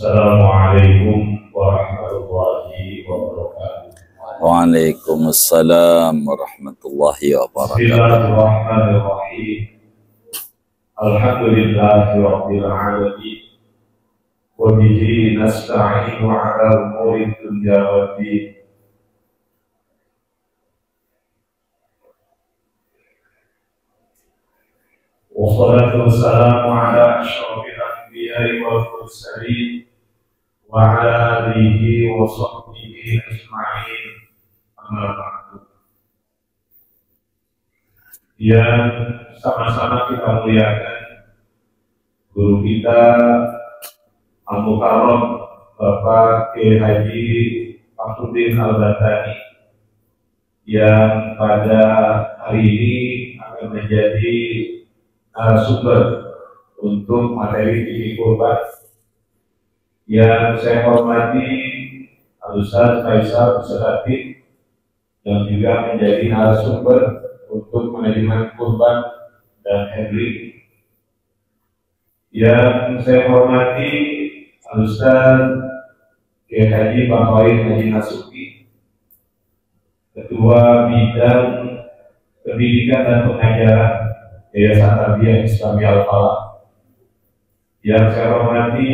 Assalamualaikum warahmatullahi wabarakatuh. Waalaikumsalam warahmatullahi wabarakatuh. Bismillahirrahmanirrahim. Alhamdulillahi rabbil alamin. Wa bihi nasta'inu 'ala umuri dunya waddin. Wassalatu wassalamu ala asyrafil anbiya'i wal mursalin wa ala alihi wa sahbihi ajma'in. Amma ba'du. Yang sama-sama kita muliakan guru kita Al-Mukarram Bapak Kiai Haji Fakhruddin Al-Badani yang pada hari ini akan menjadi narasumber untuk materi fikih kurban. Yang saya hormati Al-Ustaz Faisal Busarati yang juga menjadi narasumber untuk manajemen kurban dan handling. Yang saya hormati Al-Ustaz Kiai Haji Bakhwain Haji Nasuki, Ketua Bidang Pendidikan dan Pengajaran Yayasan Tarbiyah Islamiyah Al-Falah. Yang saya hormati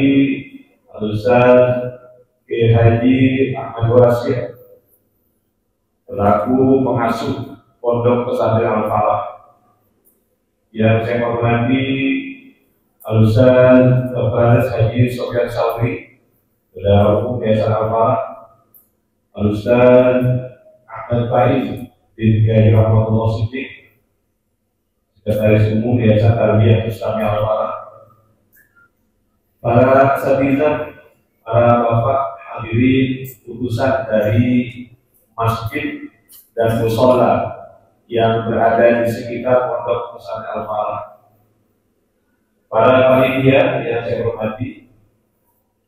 Al-Ustaz Kiai Haji Ahmad Wasyih, selaku pengasuh Pondok Pesantren Al-Falah. Yang saya hormati Al-Ustaz Dr. Haji Sofyan Sauri, Bendahara Umum Yayasan Al-Falah. Al-Ustaz Ahmad Faiz bin Kiai Rahmatullah Siddiq, Sekretaris Umum Yayasan Tarbiyah Islamiyah Al-Falah. Para asatidzah, para bapak hadirin utusan dari masjid dan mushola yang berada di sekitar Pondok Pesantren Al-Falah. Para panitia yang saya hormati,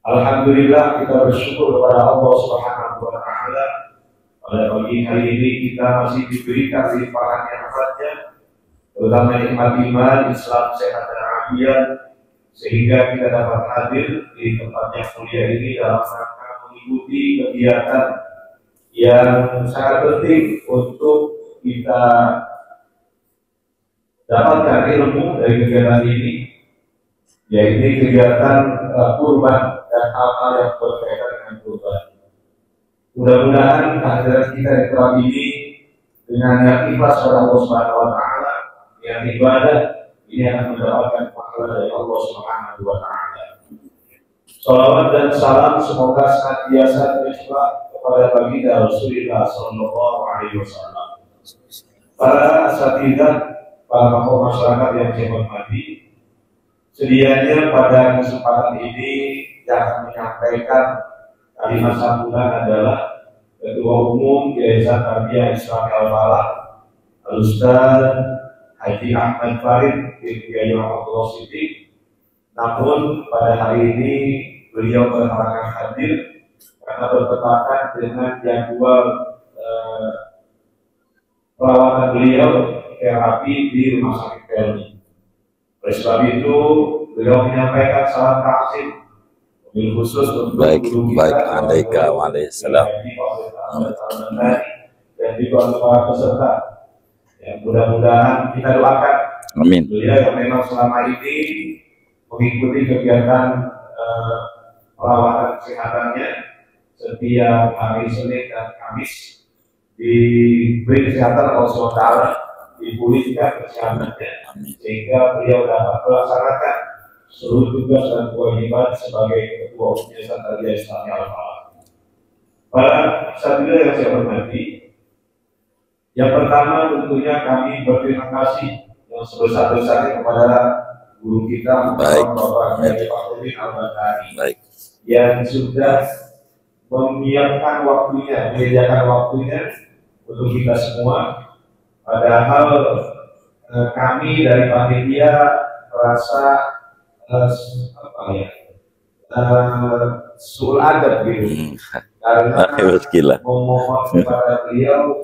alhamdulillah kita bersyukur kepada Allah Subhanahu wa taala pada pagi hari ini kita masih diberikan limpahan nikmatnya, terutama nikmat iman, Islam, sehat dan afiat, sehingga kita dapat hadir di tempat yang mulia ini dalam rangka mengikuti kegiatan yang sangat penting untuk kita dapatkan ilmu dari kegiatan ini, yaitu kegiatan kurban dan hal-hal yang berkaitan dengan kurban. Mudah-mudahan kehadiran kita di tempat ini dengan yang ikhlas kepada Allah Subhanahu wa taala, yang ibadah ini akan mendapatkan pahala dari Allah Subhanahu wa taala. Salawat dan salam semoga senantiasa tercurah kepada baginda Rasulullah sallallahu alaihi wasallam. Para asatidzah, para tokoh masyarakat yang saya hormati, sedianya pada kesempatan ini yang akan menyampaikan kalimat sambutan adalah Ketua Umum Yayasan Tarbiyah Islamiyah Al-Falah, Al-Ustaz Haji Ahmad Farid bin Kiai Rahmatullah Siddiq. Namun pada hari ini beliau berhalangan hadir karena bertepatan dengan jadwal perawatan beliau terapi di Rumah Sakit Pelni. Oleh sebab itu beliau menyampaikan salam takzim khusus untuk Alaika waalaikumsalam dan juga untuk para peserta. Ya, mudah-mudahan kita doakan amin. Beliau yang memang selama ini mengikuti kegiatan perawatan kesehatannya setiap hari Senin dan Kamis, diberi kesehatan Allah SWT, dipulihkan kesehatannya, sehingga beliau dapat melaksanakan seluruh tugas dan kewajiban sebagai Ketua Umum Yayasan Tarbiyah Islamiyah Al-Falah. Para asatidzah yang saya hormati, yang pertama tentunya kami berterima kasih yang sebesar-besarnya kepada guru kita Bapak Kiai Fakhruddin Al-Badani yang sudah menyiapkan waktunya, menyediakan waktunya untuk kita semua. Padahal kami dari panitia merasa sul adab gitu, karena memohon kepada beliau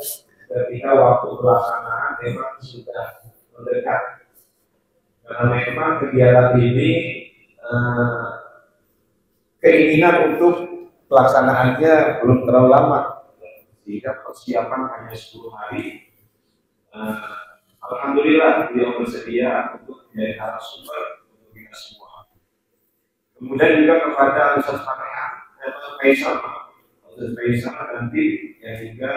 ketika waktu pelaksanaan memang sudah mendekat, karena memang kegiatan ini keinginan untuk pelaksanaannya belum terlalu lama, sehingga persiapan hanya 10 hari. Alhamdulillah beliau bersedia untuk menjadi narasumber untuk kita semua. Kemudian juga kepada Ustaz Faisal nanti yang juga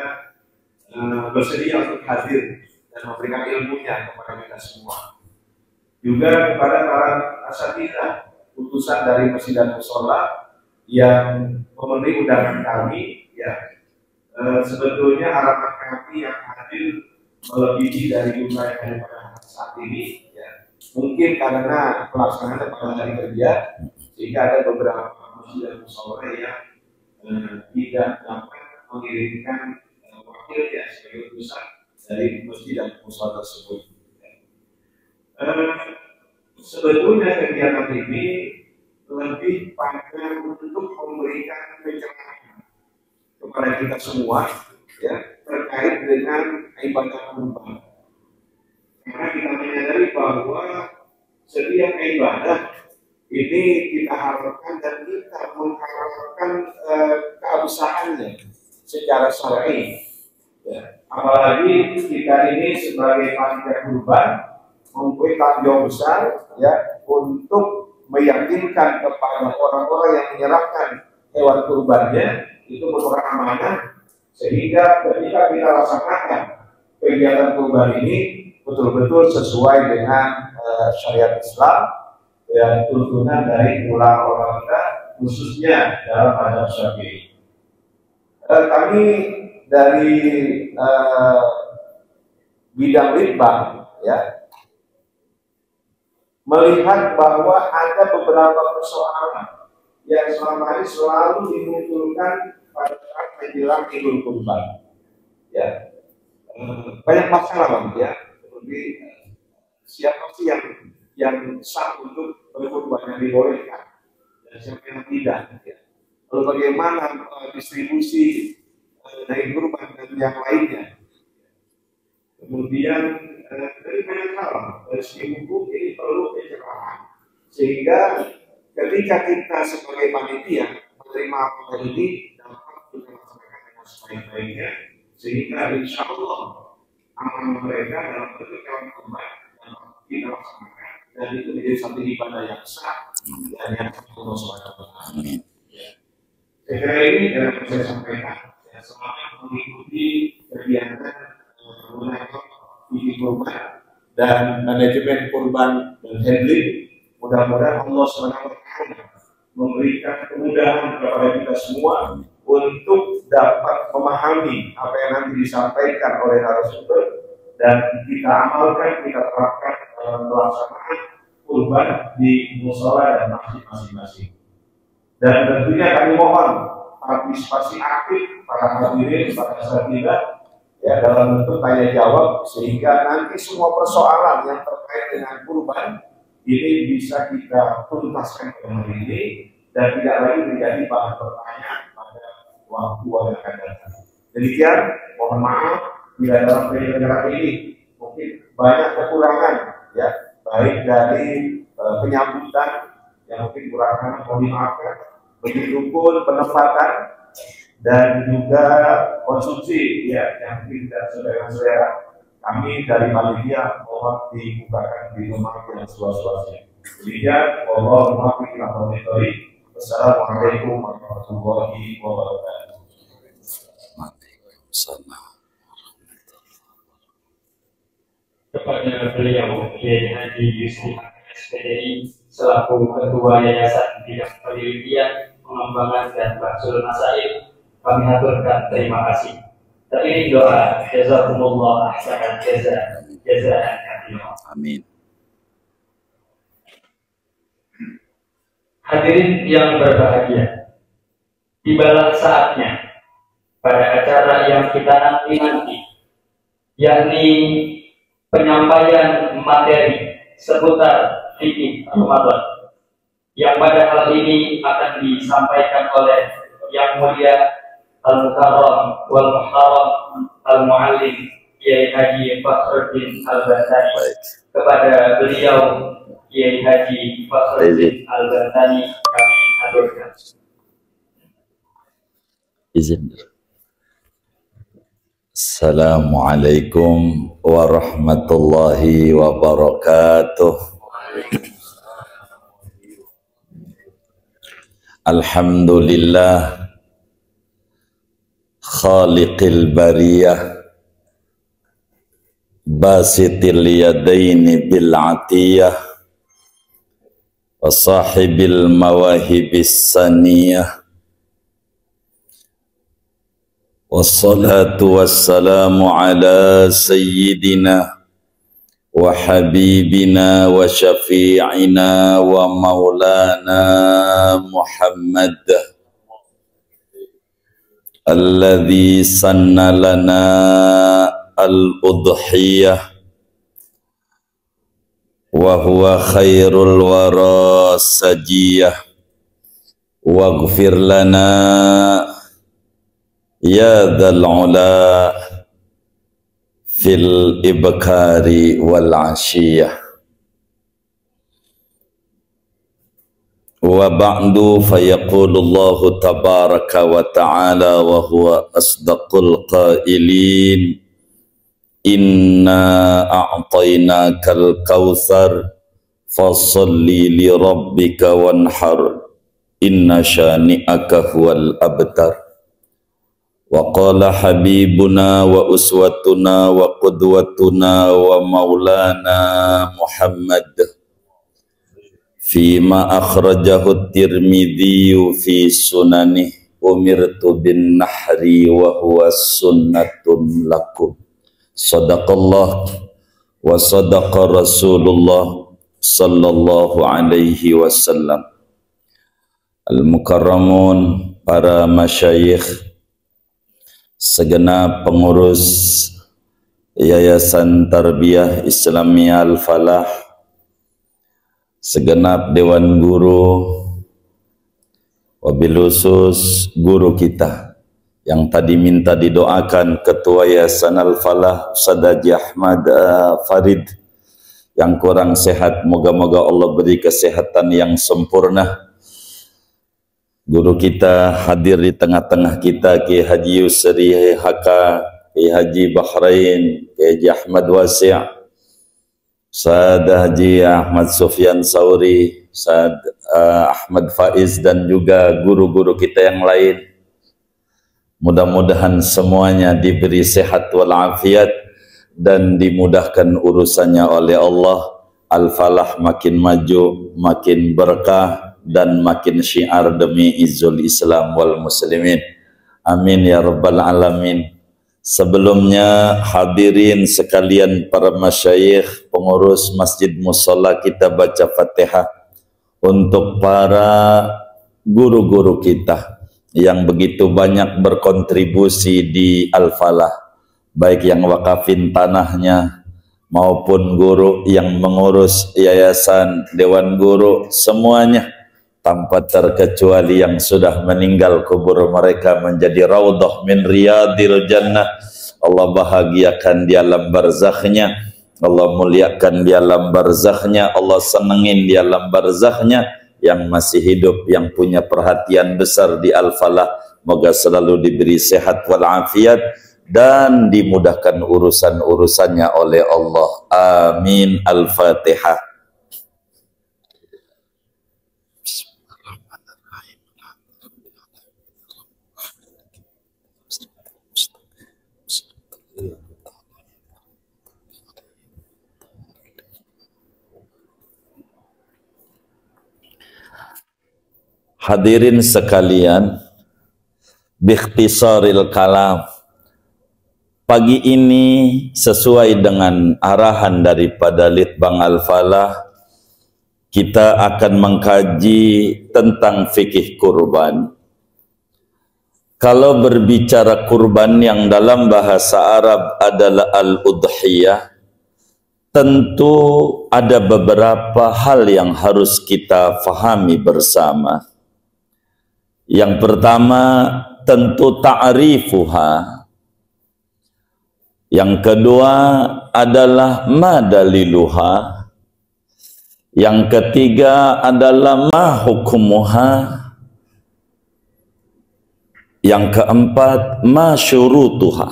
bersedia untuk hadir dan memberikan ilmunya kepada kita semua. Juga kepada para asatidzah utusan dari Masjid dan Mushola yang memenuhi undangan kami, ya sebetulnya harapan kami yang hadir melebihi dari jumlah yang ada pada saat ini, ya mungkin karena pelaksanaannya pada hari kerja, sehingga ada beberapa Masjid dan Mushola yang tidak dapat mengirimkan wakilnya sebagai utusan dari Masjid dan Mushola tersebut. Sebetulnya kegiatan ini lebih pada untuk memberikan pencerahan kepada kita semua, ya, terkait dengan ibadah kurban. Karena kita menyadari bahwa setiap ibadah ini kita harapkan dan kita mengharapkan keabsahannya secara syar'i. Ya. Apalagi kita ini sebagai panitia kurban mempunyai tanggung jawab besar, ya, untuk meyakinkan kepada orang-orang yang menyerahkan hewan kurbannya itu merupakan amanah, sehingga ketika kita laksanakan kegiatan kurban ini betul-betul sesuai dengan syariat Islam, ya, tuntunan dari ulama kita khususnya dalam mazhab Syafi'i. Kami dari bidang litbang, ya, melihat bahwa ada beberapa persoalan yang selama ini selalu dimunculkan pada saat menjelang Idul Kurban. Ya, banyak masalah, Bang, ya. Seperti siapa sih yang sah untuk berkurban, yang dibolehkan, dan siapa yang tidak. Ya. Lalu bagaimana distribusi daging kurban dan yang lainnya. Kemudian dari banyak hal, dari segi hukum ini perlu pencerahan, sehingga ketika kita sebagai panitia menerima apa ini dapat kita laksanakan dengan sebaik-baiknya, sehingga insya Allah amal mereka dalam bentuk hewan kurban dapat kita laksanakan, dan itu menjadi satu ibadah yang sah dan yang Allah SWT. Amin. Saya kira ini yang saya sampaikan. Saya semangat mengikuti kegiatan mengenai bikin kurban dan manajemen kurban dan handling. Mudah-mudahan Allah SWT memberikan kemudahan kepada kita semua untuk dapat memahami apa yang nanti disampaikan oleh narasumber dan kita amalkan, kita terapkan dalam pelaksanaan kurban di mushola dan masjid masing-masing. Dan tentunya kami mohon partisipasi aktif para hadirin, para asatidzah, ya, dalam bentuk tanya jawab, sehingga nanti semua persoalan yang terkait dengan kurban ini bisa kita tuntaskan pada hari ini dan tidak lagi menjadi bahan pertanyaan pada waktu yang akan datang. Demikian, mohon maaf bila dalam penyelenggaraan ini mungkin banyak kekurangan, ya, baik dari penyambutan yang mungkin kurang mohon dimaafkan, begitupun penempatan dan juga konsumsi, ya, yang tidak saudara-saudara kami dari panitia mohon dibukakan di rumah yang seluas-luasnya. Demikian, wassalamualaikum warahmatullahi wabarakatuh. Kepada beliau Kiai Haji Yusri SPDI selaku Ketua Yayasan Bidang Penelitian, Pengembangan dan Bahsul Masail, kami haturkan terima kasih. Terakhir doa, jazakumullah ahsanal jazaa, jazaan katsiran. Amin. Hadirin yang berbahagia, tibalah saatnya pada acara yang kita nanti-nanti, yakni penyampaian materi seputar fikih Ramadan, yang pada hal ini akan disampaikan oleh Yang Mulia Al-Mukarram wal Muhtaram Al-Muallim Kiai Haji Fakhruddin Al-Bantani. Kepada beliau Kiai Haji Fakhruddin Al-Bantani kami aturkan. Izin. Assalamualaikum warahmatullahi wabarakatuh. Alhamdulillah khaliqil bariyah basitil yadaini bil atiyah wa sahibil mawahibis saniyah. Wassalatu wassalamu ala sayyidina wa habibina wa syafi'ina wa maulana Muhammad alladhi sanna lana al-udhiyah wa huwa khairul wara sajiyah waghfir lana ya dzal ula fil ibkari wal ashiyah. Wa ba'du fayaqulullahu tabaraka wa ta'ala wa huwa asdaqul qailin inna a'tainakal kautsar fasalli li rabbika wanhar inna syani'aka huwal abtar. Wa qala habibuna wa uswatuna wa qudwatuna wa maulana Muhammad fima akhrajahu at-Tirmidzi fi sunanih umirtu bin nahri wa huwa sunnatun lakum. Sadaqallah wa sadaqa Rasulullah sallallahu alaihi wasallam. Al-mukarramun, para masyayikh, segenap pengurus Yayasan Tarbiyah Islamiyah Al-Falah, segenap dewan guru, wabil khusus guru kita yang tadi minta didoakan, Ketua Yayasan Al-Falah Ustaz Haji Ahmad Farid, yang kurang sehat, moga-moga Allah beri kesehatan yang sempurna. Guru kita hadir di tengah-tengah kita, Kiai Haji Yusri Haka, Kiai Haji Bahrain, Kiai Haji Ahmad Wasi', Ustaz Haji Ahmad Sufyan Sauri, Ustaz Ahmad Faiz, dan juga guru-guru kita yang lain. Mudah-mudahan semuanya diberi sehat walafiat dan dimudahkan urusannya oleh Allah. Al-Falah makin maju, makin berkah, dan makin syiar demi izzul Islam wal muslimin. Amin ya rabbal alamin. Sebelumnya hadirin sekalian, para masyayikh, pengurus masjid musalla, kita baca Fatihah untuk para guru-guru kita yang begitu banyak berkontribusi di Al-Falah, baik yang wakafin tanahnya maupun guru yang mengurus yayasan, dewan guru, semuanya tanpa terkecuali yang sudah meninggal, kubur mereka menjadi raudhah min riyadil jannah. Allah bahagiakan di alam barzakhnya, Allah muliakan di alam barzakhnya, Allah senengin di alam barzakhnya. Yang masih hidup, yang punya perhatian besar di Al-Falah, moga selalu diberi sehat walafiat dan dimudahkan urusan-urusannya oleh Allah. Amin. Al-Fatihah. Hadirin sekalian, biikhtisaril kalam, pagi ini sesuai dengan arahan daripada Litbang Al-Falah, kita akan mengkaji tentang fikih kurban. Kalau berbicara kurban yang dalam bahasa Arab adalah al-udhiyah, tentu ada beberapa hal yang harus kita fahami bersama. Yang pertama tentu ta'rifuha. Yang kedua adalah ma daliluha. Yang ketiga adalah ma hukumuha. Yang keempat, ma syurutuha.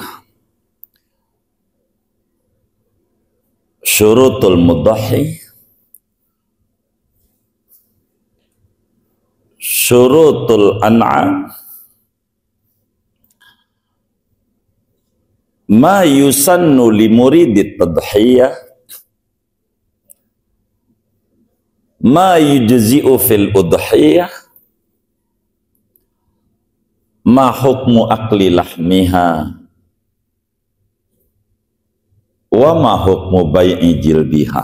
Syurutul mudhahi, syurutul an'am, ma yusannu li muridit tadhiyah, ma yujzi'u fil udhiyah, ma hukmu akli lahmiha, wa ma hukmu bai'i jilbiha,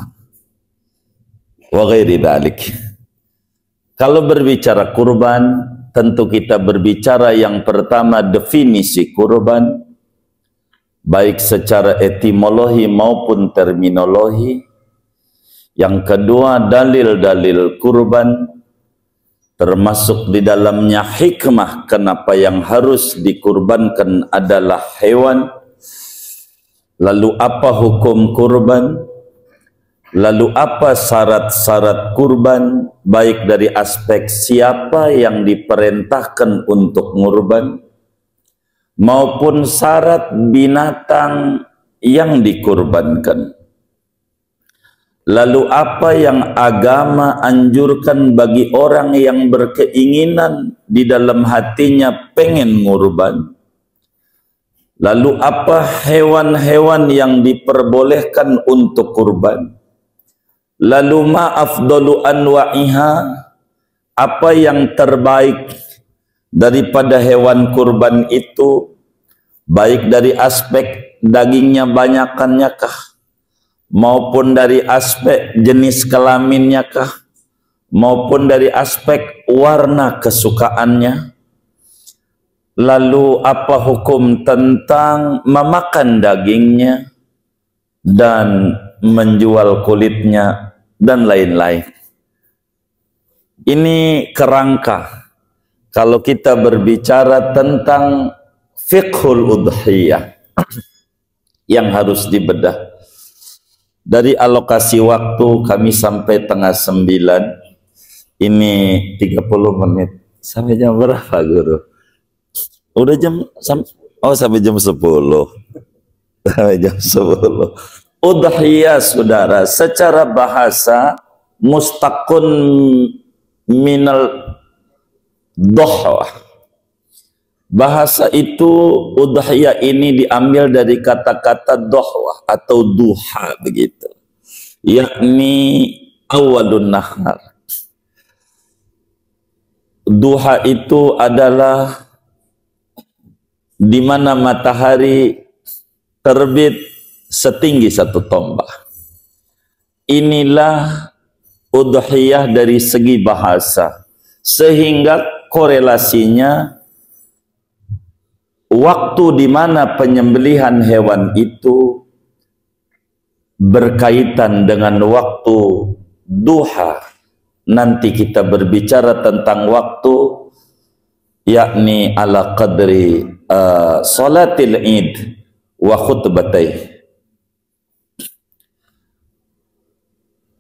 wa ghairi dhalik. Kalau berbicara kurban, tentu kita berbicara yang pertama definisi kurban, baik secara etimologi maupun terminologi. Yang kedua, dalil-dalil kurban, termasuk di dalamnya hikmah kenapa yang harus dikurbankan adalah hewan. Lalu apa hukum kurban? Lalu apa syarat-syarat kurban, baik dari aspek siapa yang diperintahkan untuk kurban, maupun syarat binatang yang dikurbankan. Lalu apa yang agama anjurkan bagi orang yang berkeinginan di dalam hatinya pengen ngurban? Lalu apa hewan-hewan yang diperbolehkan untuk kurban? Lalu ma afdalu anwa'iha, apa yang terbaik daripada hewan kurban itu, baik dari aspek dagingnya banyakannya kah, maupun dari aspek jenis kelaminnya kah, maupun dari aspek warna kesukaannya. Lalu apa hukum tentang memakan dagingnya dan menjual kulitnya dan lain-lain. Ini kerangka kalau kita berbicara tentang fiqhul udhiyah yang harus dibedah. Dari alokasi waktu kami sampai 8:30. Ini 30 menit. Sampai jam berapa, Guru? Udah sampai jam 10. Sampai jam 10. Udhiyah, saudara, secara bahasa mustaqun minal dohwah. Bahasa itu udhiyah ini diambil dari kata-kata dohwah atau duha begitu, yakni awalun nahar. Duha itu adalah di mana matahari terbit setinggi 1 tombak. Inilah udhiyah dari segi bahasa, sehingga korelasinya waktu di mana penyembelihan hewan itu berkaitan dengan waktu duha. Nanti kita berbicara tentang waktu, yakni ala qadri salatil id wa khutbatai.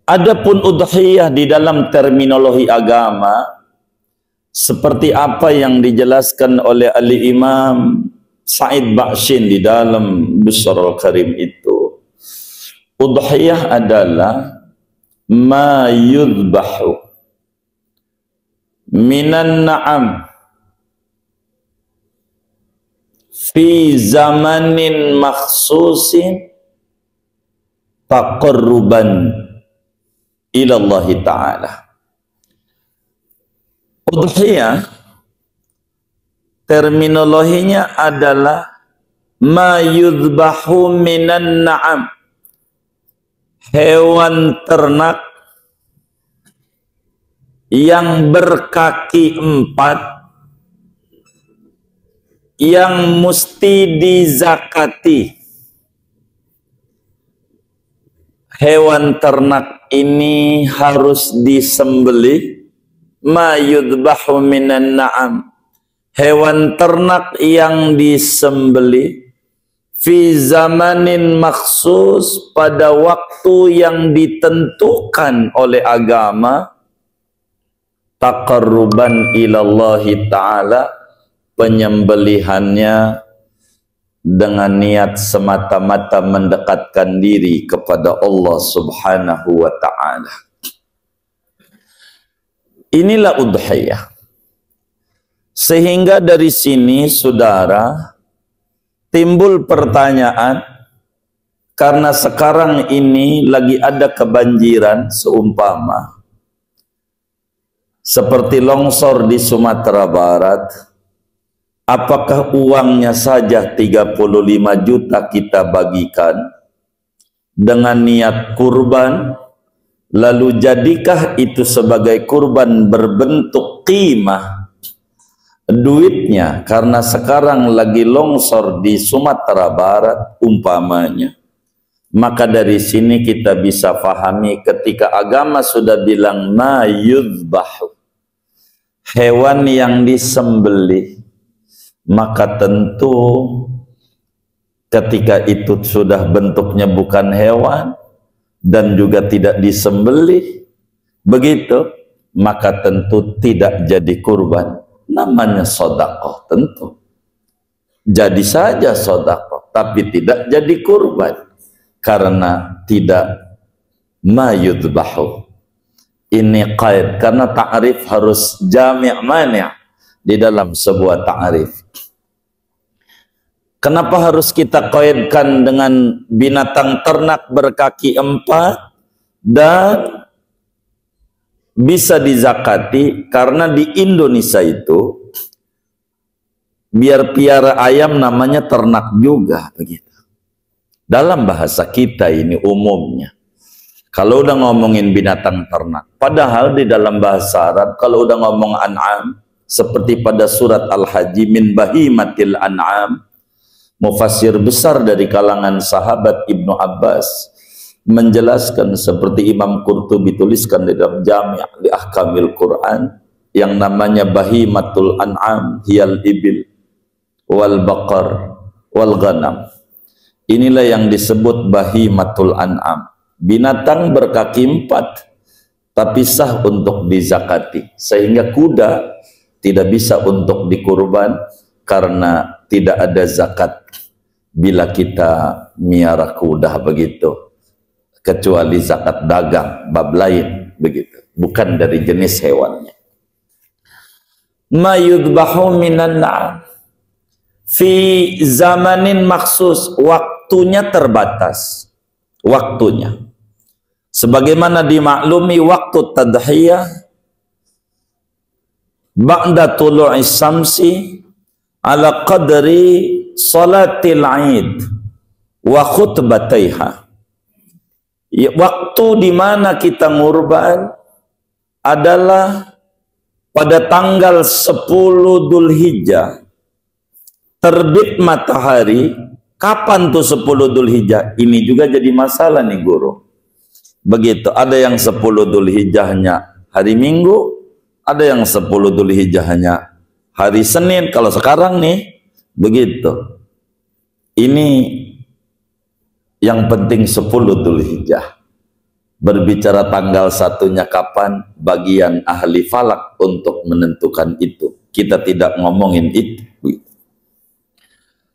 Adapun udhiyah di dalam terminologi agama, seperti apa yang dijelaskan oleh Al-Imam Sa'id Ba'shin di dalam Bushrul Karim itu, udhiyah adalah ma yudbahu minan na'am fi zamanin makhsusin taqarruban ila Allah Ta'ala. Udhiyah terminologinya adalah ma yudbahu minan na'am, hewan ternak yang berkaki 4 yang mesti dizakati. Hewan ternak ini harus disembelih. Ma yudbahu minan na'am, hewan ternak yang disembelih fi zamanin maksus, pada waktu yang ditentukan oleh agama, taqarruban ilallahi ta'ala, penyembelihannya dengan niat semata-mata mendekatkan diri kepada Allah Subhanahu wa ta'ala. Inilah udhiyah. Sehingga dari sini saudara timbul pertanyaan, karena sekarang ini lagi ada kebanjiran seumpama seperti longsor di Sumatera Barat, apakah uangnya saja 35 juta kita bagikan dengan niat kurban, lalu jadikah itu sebagai kurban berbentuk qimah duitnya karena sekarang lagi longsor di Sumatera Barat umpamanya? Maka dari sini kita bisa pahami ketika agama sudah bilang ma yudbahu, hewan yang disembelih, maka tentu ketika itu sudah bentuknya bukan hewan dan juga tidak disembelih, begitu, maka tentu tidak jadi kurban. Namanya sedekah tentu. Jadi saja sedekah, tapi tidak jadi kurban. Karena tidak mayudbahu. Ini qaid, karena ta'rif harus jami' mani' di dalam sebuah ta'rif. Kenapa harus kita qaidkan dengan binatang ternak berkaki 4 dan bisa dizakati? Karena di Indonesia itu biar piara ayam namanya ternak juga, begitu. Dalam bahasa kita ini umumnya, kalau udah ngomongin binatang ternak, padahal di dalam bahasa Arab kalau udah ngomong an'am, seperti pada surat Al-Hajj, min bahimatil an'am, mufassir besar dari kalangan sahabat Ibnu Abbas menjelaskan seperti Imam Qurtubi tuliskan di dalam Jami' li Ahkamil Quran, yang namanya bahimatul an'am hiyal ibil wal baqar wal ghanam. Inilah yang disebut bahimatul an'am, binatang berkaki 4 tapi sah untuk dizakati, sehingga kuda tidak bisa untuk dikurban karena tidak ada zakat bila kita miara kuda, begitu, kecuali zakat dagang bab lain, begitu, bukan dari jenis hewannya. Ma yudbahu minan na'am fi zamanin maksus, waktunya terbatas, waktunya sebagaimana dimaklumi waktu tadhiyah ba'da tulu'i samsi ala qadri salatil Aid wa khutbataiha. Waktu di mana kita ngurban adalah pada tanggal 10 Dzulhijjah, terbit matahari. Kapan tuh 10 Dzulhijjah? Ini juga jadi masalah nih guru. Begitu, ada yang 10 Dzulhijjahnya hari Minggu, ada yang 10 Dzulhijjahnya hari Senin. Kalau sekarang nih, begitu. Ini yang penting 10 Dzulhijjah. Berbicara tanggal satunya kapan, bagian ahli falak untuk menentukan itu. Kita tidak ngomongin itu.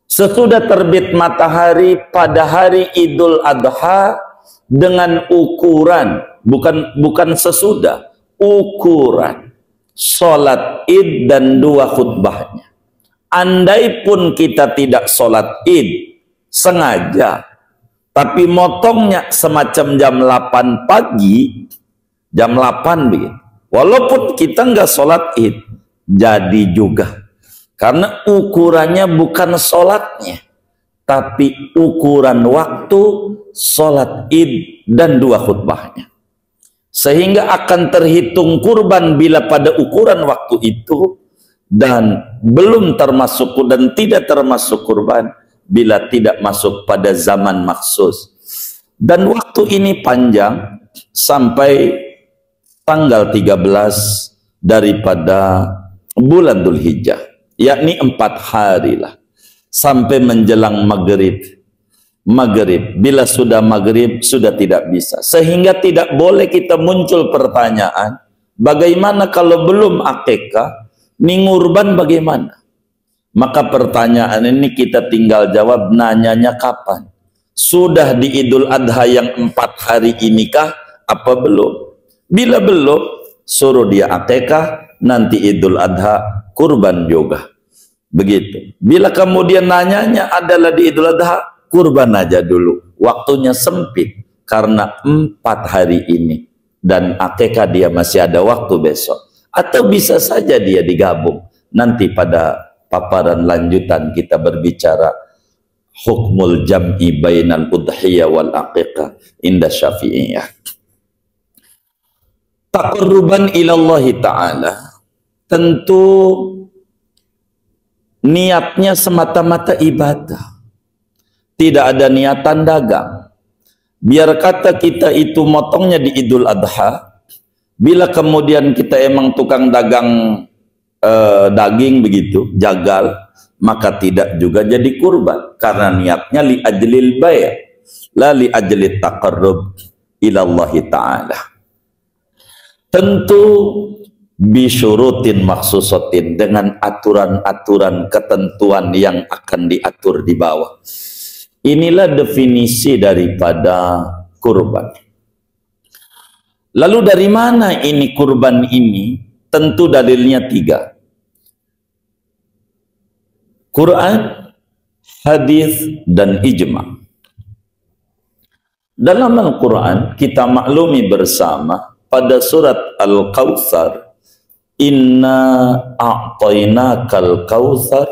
Sesudah terbit matahari pada hari Idul Adha dengan ukuran, bukan sesudah, ukuran sholat id dan 2 khutbahnya. Andai pun kita tidak sholat id sengaja, tapi motongnya semacam jam 8 pagi, jam 8 begitu, walaupun kita nggak sholat id, jadi juga. Karena ukurannya bukan sholatnya, tapi ukuran waktu sholat id dan 2 khutbahnya. Sehingga akan terhitung kurban bila pada ukuran waktu itu, dan belum termasuk dan tidak termasuk kurban bila tidak masuk pada zaman maksus. Dan waktu ini panjang sampai tanggal 13 daripada bulan Dzulhijjah, yakni 4 hari lah, sampai menjelang maghrib. Bila sudah maghrib sudah tidak bisa, sehingga tidak boleh kita muncul pertanyaan, bagaimana kalau belum akikah, nih ngurban bagaimana? Maka pertanyaan ini kita tinggal jawab, nanyanya kapan? Sudah di Idul Adha yang 4 hari inikah? Apa belum? Bila belum, suruh dia akikah, nanti Idul Adha kurban juga. Begitu. Bila kemudian nanyanya adalah di Idul Adha, kurban aja dulu. Waktunya sempit karena 4 hari ini. Dan akikah dia masih ada waktu besok. Atau bisa saja dia digabung. Nanti pada paparan lanjutan kita berbicara hukmul jam'i bainal udhiyah wal aqiqah inda Syafi'iyah. Taqarruban ilallahi ta'ala, tentu niatnya semata-mata ibadah, tidak ada niatan dagang. Biar kata kita itu motongnya di Idul Adha, bila kemudian kita emang tukang dagang daging begitu, jagal, maka tidak juga jadi kurban, karena niatnya li ajlil bay', la li ajlit taqarrub ilallahi ta'ala. Tentu bisyurutin maksusatin, dengan aturan-aturan ketentuan yang akan diatur di bawah. Inilah definisi daripada kurban. Lalu dari mana ini kurban ini? Tentu dalilnya 3. Quran, hadis, dan ijma'. Dalam Al-Quran kita maklumi bersama pada surat Al-Kautsar, inna a'tainakal kautsar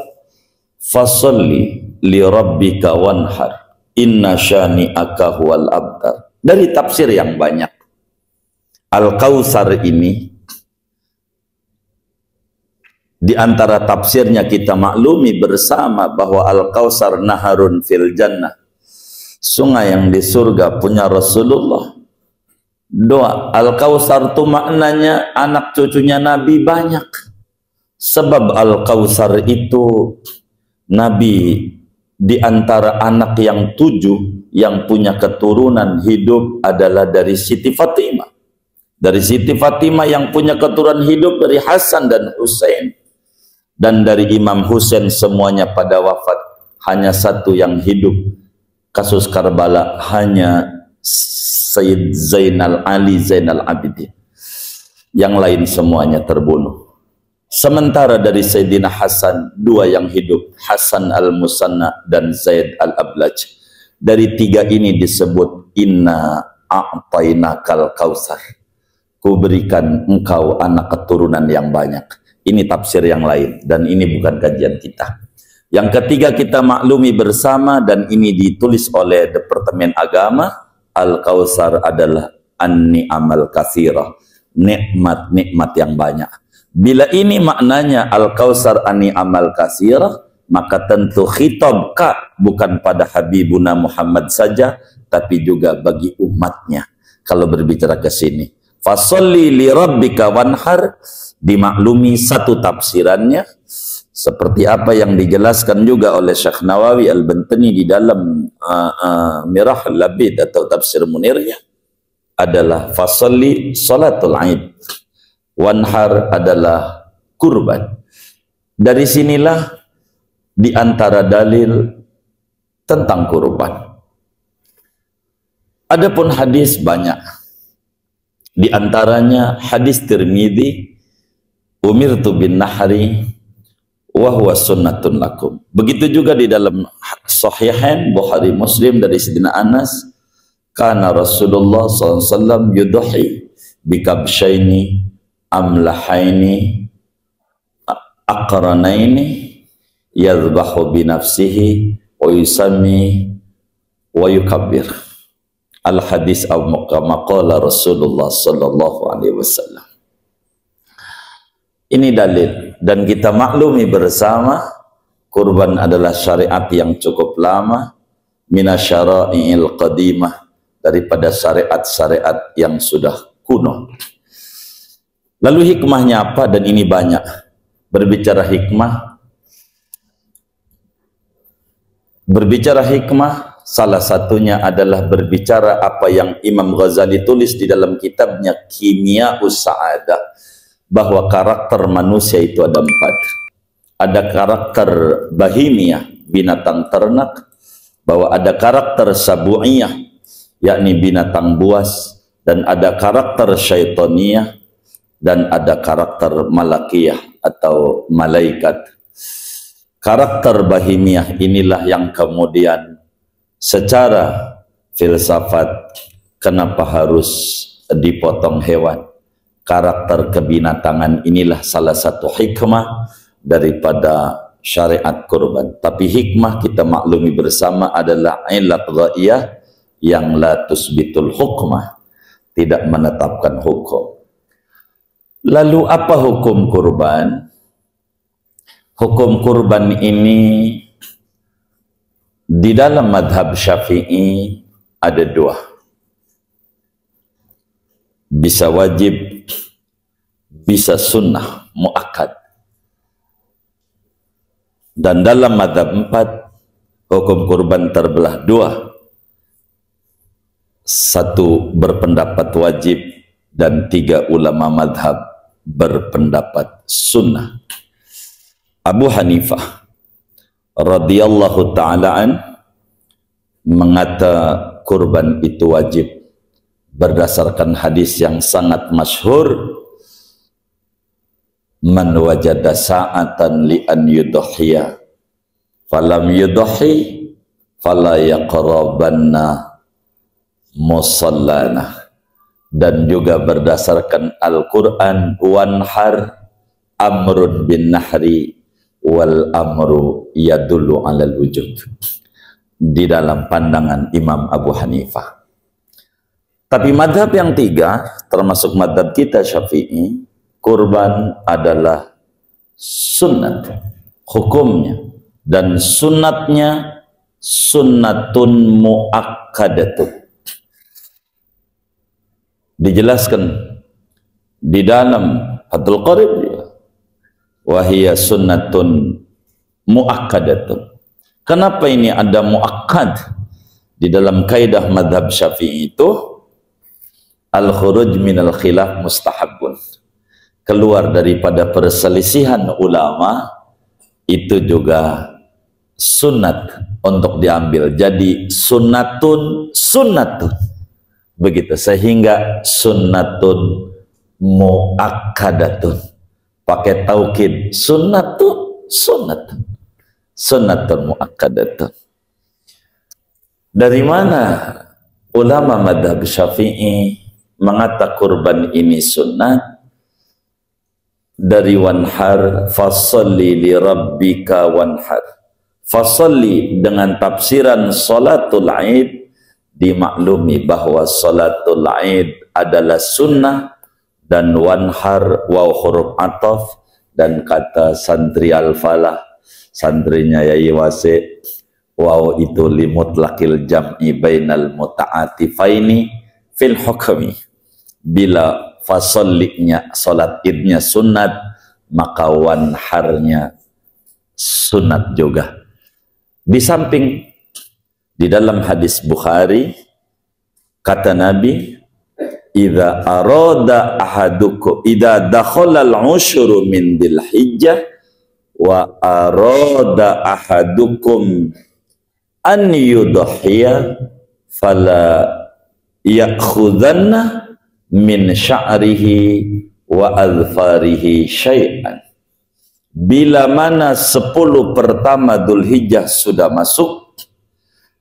fasalli li rabbika wanhar inna syani'aka huwal abtar. Dari tafsir yang banyak, Al-Kautsar ini di antara tafsirnya kita maklumi bersama bahwa Al-Kautsar naharun fil jannah, sungai yang di surga punya Rasulullah. Doa Al-Kautsar itu maknanya anak cucunya Nabi banyak. Sebab Al-Kautsar itu Nabi di antara anak yang 7 yang punya keturunan hidup adalah dari Siti Fatimah. Dari Siti Fatimah yang punya keturunan hidup dari Hasan dan Husain. Dan dari Imam Husain semuanya pada wafat. Hanya satu yang hidup. Kasus Karbala hanya Sayyid Zainal Ali Zainal Abidin. Yang lain semuanya terbunuh. Sementara dari Sayyidina Hasan 2 yang hidup, Hasan al-Musanna dan Zaid al-Ablaj. Dari 3 ini disebut inna a'tainakal kautsar. Ku berikan engkau anak keturunan yang banyak. Ini tafsir yang lain dan ini bukan kajian kita. Yang ketiga kita maklumi bersama dan ini ditulis oleh Departemen Agama, Al-Kautsar adalah an-ni'amal katsirah, nikmat-nikmat yang banyak. Bila ini maknanya Al-Kautsar an-ni'amal katsirah, maka tentu khitab bukan pada Habibuna Muhammad saja, tapi juga bagi umatnya. Kalau berbicara ke sini, fasolli li rabbika wanhar, dimaklumi satu tafsirannya seperti apa yang dijelaskan juga oleh Syekh Nawawi Al-Bantani di dalam Mirah Al-Labid atau tafsir Munirnya, adalah fasolli salatul Aid, wanhar adalah kurban. Dari sinilah di antara dalil tentang kurban. Adapun hadis banyak. Di antaranya hadis Tirmidzi, umirtu bin nahri wa huwa sunnatun lakum. Begitu juga di dalam Sahihain Bukhari Muslim dari Sayyidina Anas, kana Rasulullah SAW yudhi bikabshaini amlahaini aqranaini yadhbahu binafsihi wa yusammi wa yukabbir. Al-hadis maqala Rasulullah sallallahu alaihi wasallam. Ini dalil dan kita maklumi bersama kurban adalah syariat yang cukup lama, minasyara'i'il qadimah, daripada syariat-syariat yang sudah kuno. Lalu hikmahnya apa? Dan ini banyak. Berbicara hikmah, salah satunya adalah berbicara apa yang Imam Ghazali tulis di dalam kitabnya Kimya'us Sa'adah, bahwa karakter manusia itu ada 4. ada karakter bahimiyah, binatang ternak, bahwa ada karakter sabu'iyah, yakni binatang buas, dan ada karakter syaitaniyah, dan ada karakter malakiyah atau malaikat. Karakter bahimiyah inilah yang kemudian secara filsafat kenapa harus dipotong hewan. Karakter kebinatangan inilah salah satu hikmah daripada syariat kurban. Tapi hikmah kita maklumi bersama adalah ilat ghaiyah yang la tusbitul hukmah, tidak menetapkan hukum. Lalu apa hukum kurban? Hukum kurban ini di dalam madhab Syafi'i ada dua. Bisa wajib, bisa sunnah, muakkad. Dan dalam madhab 4, hukum kurban terbelah dua. Satu berpendapat wajib dan 3 ulama madhab berpendapat sunnah. Abu Hanifah radhiyallahu ta'alaan mengata kurban itu wajib berdasarkan hadis yang sangat masyhur, man wajada sa'atan li an yudhiya falam yudhi fala yaqrabanna musallana. Dan juga berdasarkan Al-Quran, wanhar amrun bin nahri wal amru yadullu alal wujud, di dalam pandangan Imam Abu Hanifah. Tapi madhab yang 3 termasuk madhab kita Syafi'i, kurban adalah sunnat hukumnya, dan sunnatnya sunnatun muakkadatun. Dijelaskan di dalam Fathul Qarib, wahiyya sunnatun muakkadatun. Kenapa ini ada muakkad? Di dalam kaidah madhab Syafi'i itu al-khuruj minal khilaf mustahabun, keluar daripada perselisihan ulama itu juga sunnat untuk diambil. Jadi sunnatun begitu, sehingga sunnatun muakkadatun, pakai taukid, sunnatun muakkadatun. Dari mana ulama madhab Syafi'i mengata kurban ini sunnat? Dari wanhar, fasalli li rabbika wanhar. Fasalli dengan tafsiran salatul Aid, dimaklumi bahwa salatul Aid adalah sunnah, dan wanhar waw huruf ataf, dan kata santri Al-Falah, santrinya Yai Wasi, waw itu limutlaqil jam'i bainal muta'atifaini fil hukmi. Bila fasallinya salat idnya sunnat, maka wanharnya sunnat juga. Di samping di dalam hadis Bukhari kata Nabi, idza arada ahadukum idza dakhala al-ushru min dzilhijjah wa arada ahadukum an yudhiya fala ya'khudhanna min sya'rihi wa adfarihi syai'an. Bila mana 10 pertama Dzulhijjah sudah masuk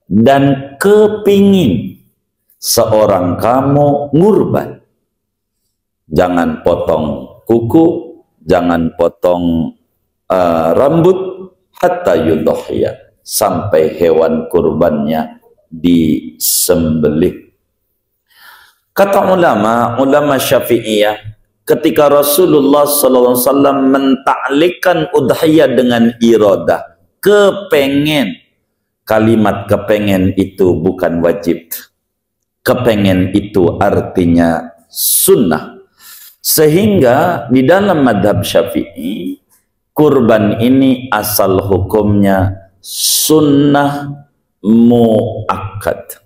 dan kepingin seorang kamu ngurban, jangan potong kuku, jangan potong rambut, hatta yudhiya, sampai hewan kurbannya disembelih. Kata ulama Syafi'iyah, ketika Rasulullah SAW mentaklikkan udhiyah dengan iradah, kepengen, kalimat kepengen itu bukan wajib. Kepengen itu artinya sunnah. Sehingga di dalam madhab Syafi'i, kurban ini asal hukumnya sunnah muakkad.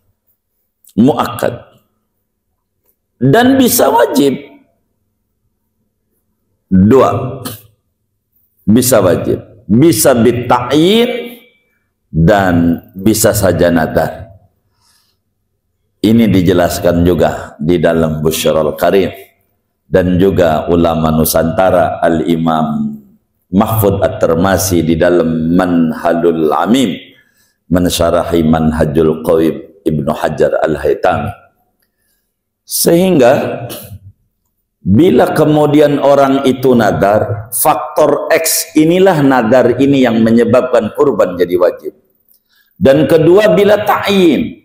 Muakkad. Dan bisa wajib. 2. Bisa wajib. bisa bita'yin, dan bisa saja nadar. Ini dijelaskan juga di dalam Busyrul Karim, dan juga ulama Nusantara Al-Imam Mahfud At-Tirmasi di dalam Manhalul Amim mensyarahi Manhajul Qawim Ibnu Hajar Al-Haytami. Sehingga bila kemudian orang itu nadar, faktor X inilah nadar ini yang menyebabkan kurban jadi wajib. Dan kedua, bila ta'yin,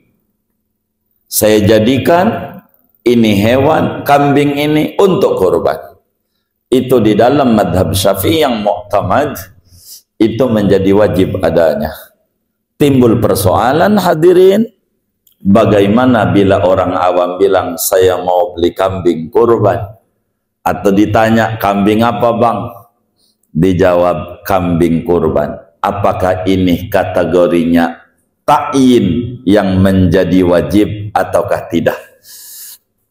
saya jadikan ini hewan, kambing ini untuk kurban. Itu di dalam madhab Syafi'i yang mu'tamad, itu menjadi wajib adanya. Timbul persoalan hadirin, bagaimana bila orang awam bilang saya mau beli kambing kurban, atau ditanya kambing apa bang, dijawab kambing kurban. Apakah ini kategorinya ta'yin yang menjadi wajib ataukah tidak?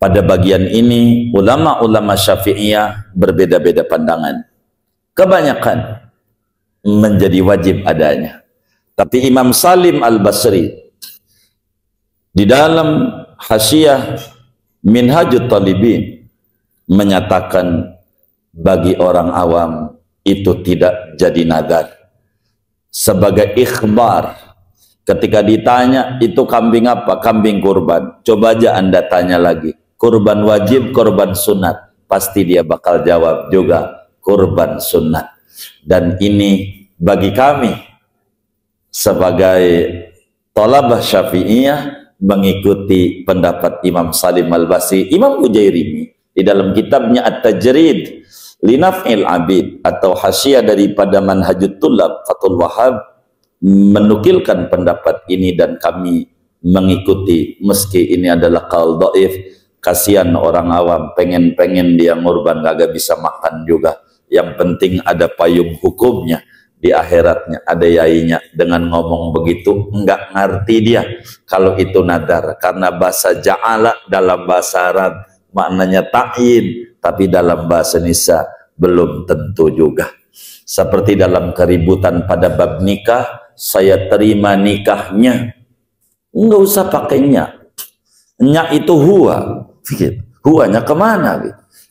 Pada bagian ini ulama-ulama Syafi'iyah berbeda-beda pandangan. Kebanyakan menjadi wajib adanya. Tapi Imam Salim Al-Basri di dalam Hasyiah Minhajut Talibin menyatakan bagi orang awam itu tidak jadi nadar. Sebagai ikhbar, ketika ditanya itu kambing apa? Kambing kurban. Coba aja Anda tanya lagi, kurban wajib, kurban sunat, pasti dia bakal jawab juga kurban sunat. Dan ini bagi kami sebagai thalabah Syafi'iyah mengikuti pendapat Imam Salim Al-Basri. Imam Ujairimi di dalam kitabnya At-Tajrid li Naf'il Abid atau hasyiah daripada Manhajut Tullab Fathul Wahhab menukilkan pendapat ini, dan kami mengikuti meski ini adalah qaul dhaif. Kasihan orang awam, pengen dia ngurban kagak bisa makan juga. Yang penting ada payung hukumnya di akhiratnya, ada yainya. Dengan ngomong begitu enggak ngerti dia kalau itu nadar, karena bahasa ja'ala dalam bahasa Arab maknanya ta'yin, tapi dalam bahasa Indonesia belum tentu juga. Seperti dalam keributan pada bab nikah, saya terima nikahnya, enggak usah pakai nyak. Nyak itu huwa. Huanya kemana?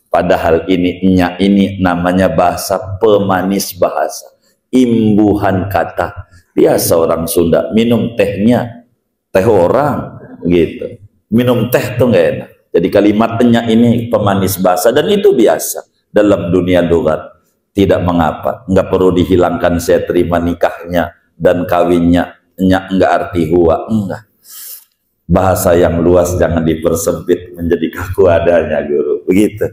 Padahal ini nyak ini namanya bahasa pemanis bahasa, imbuhan kata. Biasa orang Sunda minum tehnya teh orang gitu, minum teh tuh nggak enak. Jadi kalimatnya ini pemanis bahasa, dan itu biasa dalam dunia lughat. Tidak mengapa, nggak perlu dihilangkan saya terima nikahnya dan kawinnya, nyak nggak arti huwa, enggak. Bahasa yang luas jangan dipersempit menjadi kaku adanya, guru. Begitu.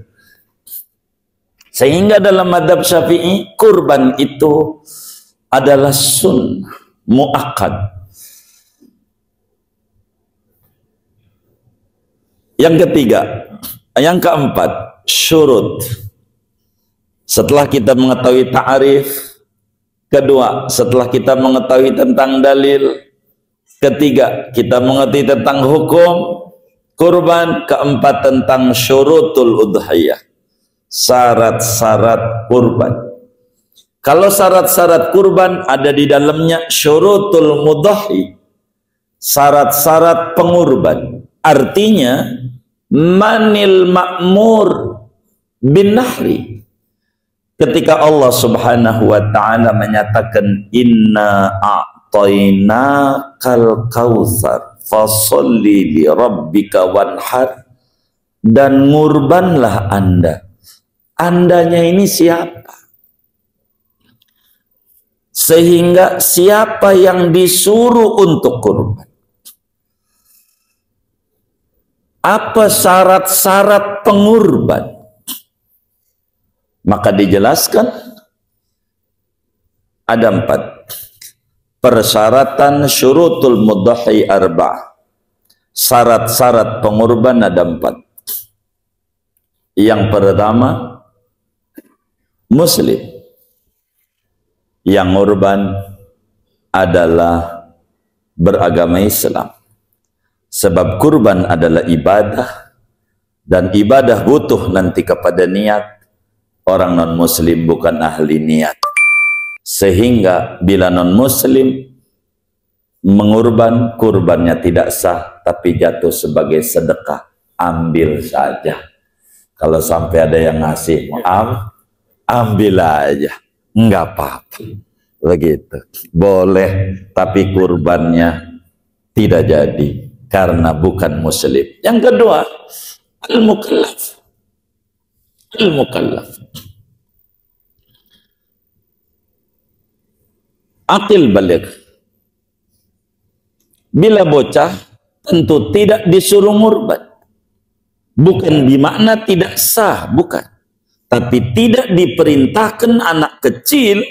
Sehingga dalam madhab Syafi'i, kurban itu adalah sunnah muakkad. Yang ketiga, yang keempat, syurut. Setelah kita mengetahui ta'arif, kedua, setelah kita mengetahui tentang dalil, ketiga, kita mengerti tentang hukum kurban, keempat tentang syurutul udhiyah, syarat-syarat kurban. Kalau syarat-syarat kurban ada di dalamnya syurutul mudhahi, syarat-syarat pengurban. Artinya manil ma'mur bin nahri. Ketika Allah Subhanahu wa ta'ala menyatakan inna a'tainakal kautsar fasholli li rabbika wanhar, dan ngurbanlah Anda. Andanya ini siapa? Sehingga siapa yang disuruh untuk kurban? Apa syarat-syarat pengurban? Maka dijelaskan ada 4 persyaratan syurutul mudhahi arba'ah. Syarat-syarat pengurban ada 4. Yang pertama, muslim. Yang kurban adalah beragama Islam. Sebab kurban adalah ibadah, dan ibadah butuh nanti kepada niat. Orang non muslim bukan ahli niat. Sehingga bila non-muslim mengurban, kurbannya tidak sah, tapi jatuh sebagai sedekah. Ambil saja. Kalau sampai ada yang ngasih, ambil aja. Enggak apa-apa. Begitu. Boleh, tapi kurbannya tidak jadi. Karena bukan muslim. Yang kedua, al-mukallaf. Al-mukallaf. Aqil baligh. Bila bocah tentu tidak disuruh ngurban. Bukan bermakna tidak sah, bukan. Tapi tidak diperintahkan anak kecil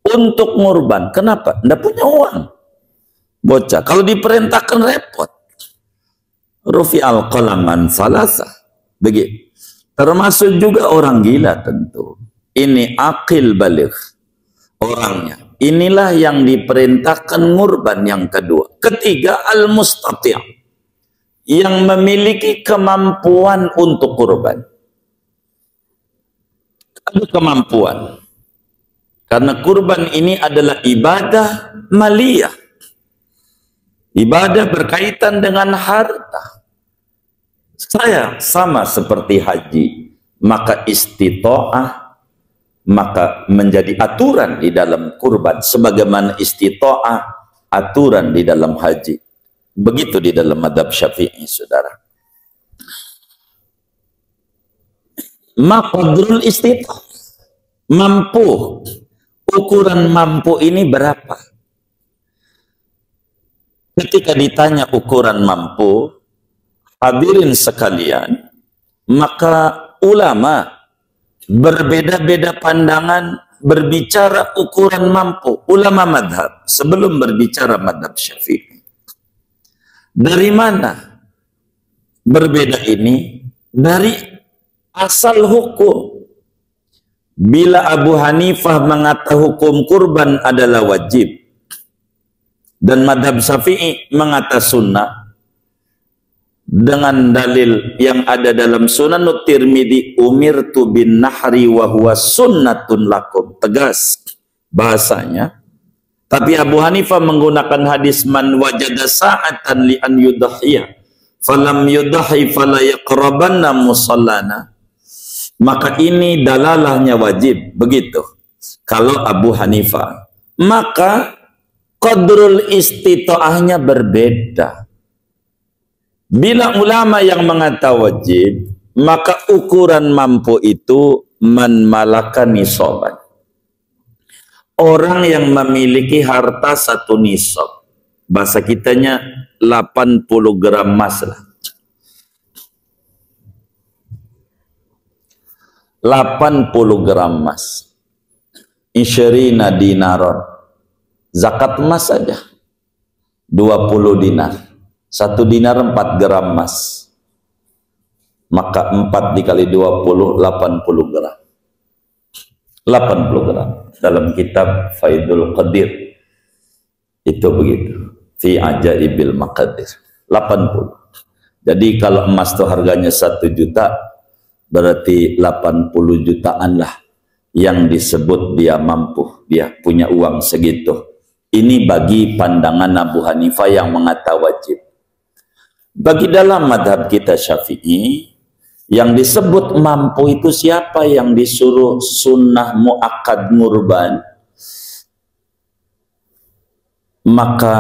untuk ngurban. Kenapa? Tidak punya uang. Bocah. Kalau diperintahkan repot. Rufi al-qalaman salasa. Begitu. Termasuk juga orang gila tentu. Ini aqil baligh. Orangnya. Inilah yang diperintahkan ngurban yang kedua. Ketiga, al-mustati'. Yang memiliki kemampuan untuk kurban. Ada kemampuan. Karena kurban ini adalah ibadah maliyah. Ibadah berkaitan dengan harta. Saya sama seperti haji. Maka istita'ah, maka menjadi aturan di dalam kurban. Sebagaimana istita'ah, aturan di dalam haji. Begitu di dalam madhab Syafi'i, saudara. Maqadrul istita'ah. Mampu. Ukuran mampu ini berapa? Ketika ditanya ukuran mampu, hadirin sekalian, maka ulama berbeda-beda pandangan berbicara ukuran mampu. Ulama madhab sebelum berbicara madhab Syafi'i. Dari mana berbeda ini? Dari asal hukum. Bila Abu Hanifah mengatakan hukum kurban adalah wajib, dan madhab Syafi'i mengatakan sunnah, dengan dalil yang ada dalam Sunan Tirmidzi, umirtu bin nahri wa huwa sunnatun lakum, tegas bahasanya. Tapi Abu Hanifah menggunakan hadis man wajada sa'atan li an yudhhiya falam yudhhi fala yaqrabanna musallana. Maka ini dalalahnya wajib, begitu. Kalau Abu Hanifah, maka qadrul istita'ahnya berbeda. Bila ulama yang mengatakan wajib, maka ukuran mampu itu man malaka nisaban. Orang yang memiliki harta 1 nisab. Bahasa kitanya 80 gram emas lah. 80 gram emas. Isyirina dinaron. Zakat emas saja. 20 dinar. 1 dinar 4 gram emas. Maka 4 dikali 20, 80 gram. 80 gram. Dalam kitab Faidul Qadir. Itu begitu. Fi ajaibil maqadir. 80. Jadi kalau emas itu harganya 1 juta, berarti 80 jutaan lah yang disebut dia mampu, dia punya uang segitu. Ini bagi pandangan Abu Hanifah yang mengatakan wajib. Bagi dalam madhab kita Syafi'i, yang disebut mampu itu siapa yang disuruh sunnah mu'akkad ngurban? Maka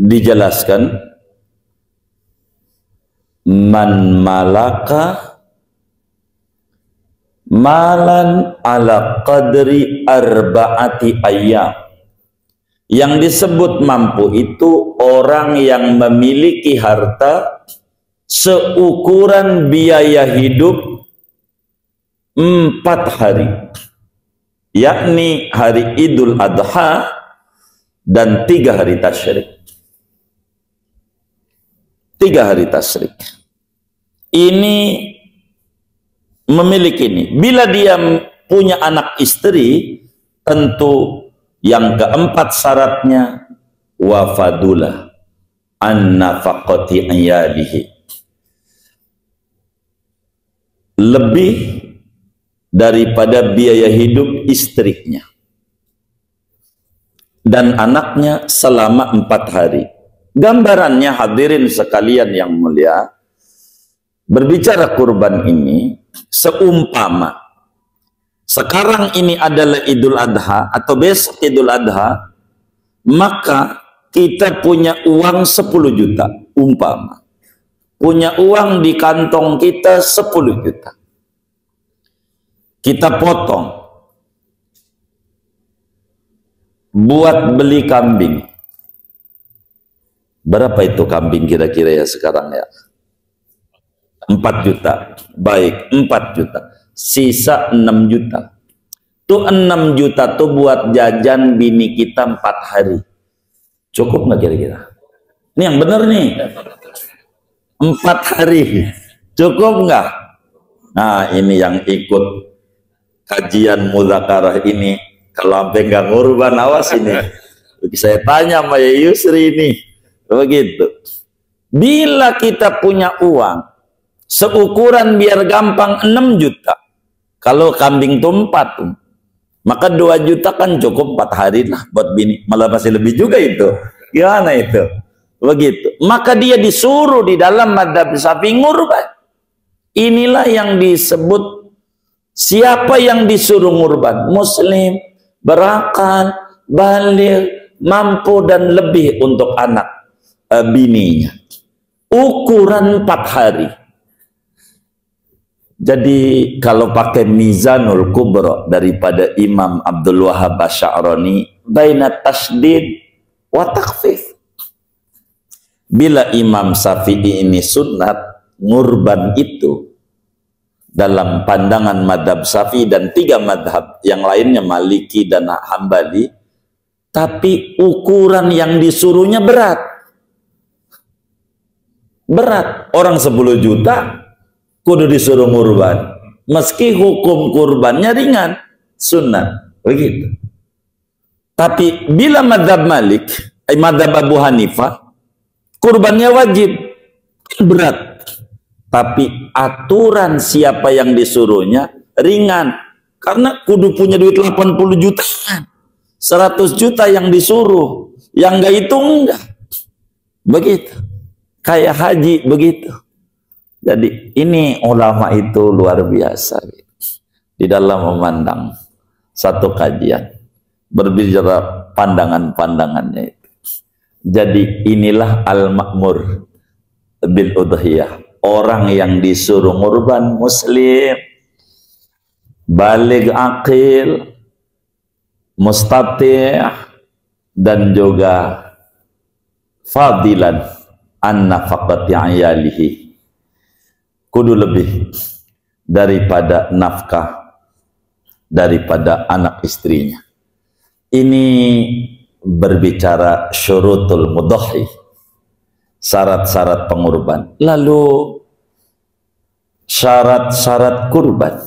dijelaskan man malaka malan ala qadri arba'ati ayyam. Yang disebut mampu itu orang yang memiliki harta seukuran biaya hidup 4 hari, yakni hari Idul Adha dan 3 hari tasyrik. 3 hari tasyrik. Ini memiliki ini. Bila dia punya anak istri, tentu yang keempat syaratnya wafadulah an nafaqati ayadihi. Lebih daripada biaya hidup istrinya. dan anaknya selama 4 hari. Gambarannya hadirin sekalian yang mulia, berbicara kurban ini seumpama sekarang ini adalah Idul Adha atau besok Idul Adha, maka kita punya uang 10 juta, umpama punya uang di kantong kita 10 juta, kita potong buat beli kambing. Berapa itu kambing kira-kira ya sekarang ya? 4 juta. Baik, 4 juta. Sisa 6 juta. Tuh 6 juta tuh buat jajan bini kita 4 hari. Cukup nggak kira-kira? Ini yang bener nih. 4 hari. Cukup nggak? Nah, ini yang ikut kajian mudzakarah ini. Kalau sampai nggak ngurban, awas ini. Saya tanya sama Yusri ini. Begitu. Bila kita punya uang seukuran biar gampang 6 juta, kalau kambing tuh 4 tuh, maka 2 juta kan cukup 4 hari lah buat bini, malah masih lebih juga itu. Gimana itu? Begitu. Maka dia disuruh di dalam madzhab Syafi'i ngurban. Inilah yang disebut, siapa yang disuruh ngurban? Muslim, berakal, baligh, mampu dan lebih untuk anak bininya. Ukuran 4 hari. Jadi kalau pakai Mizanul Kubra daripada Imam Abdul Wahhab Asy'arani, baina tasydid wa takhfif. Bila Imam Syafi'i ini sunat, ngurban itu dalam pandangan madhab Syafi'i dan 3 madhab yang lainnya Maliki dan Hambali, tapi ukuran yang disuruhnya berat. Berat. Orang 10 juta kudu disuruh ngurban, meski hukum kurbannya ringan, sunnah, begitu. Tapi bila madhab Malik, madhab Abu Hanifah, kurbannya wajib, berat. Tapi aturan siapa yang disuruhnya ringan, karena kudu punya duit 80 juta, 100 juta yang disuruh, yang enggak itu enggak, begitu. Kayak haji begitu. Jadi ini ulama itu luar biasa di dalam memandang satu kajian, berbicara pandangan-pandangannya itu. Jadi inilah al-ma'mur bil udhiyah, orang yang disuruh ngurban muslim, baligh aqil, mustati' dan juga fadilan an-nafaqati ayalihi, kudu lebih daripada nafkah daripada anak istrinya. Ini berbicara syurutul mudhahi, syarat-syarat pengurban. Lalu syarat-syarat kurban.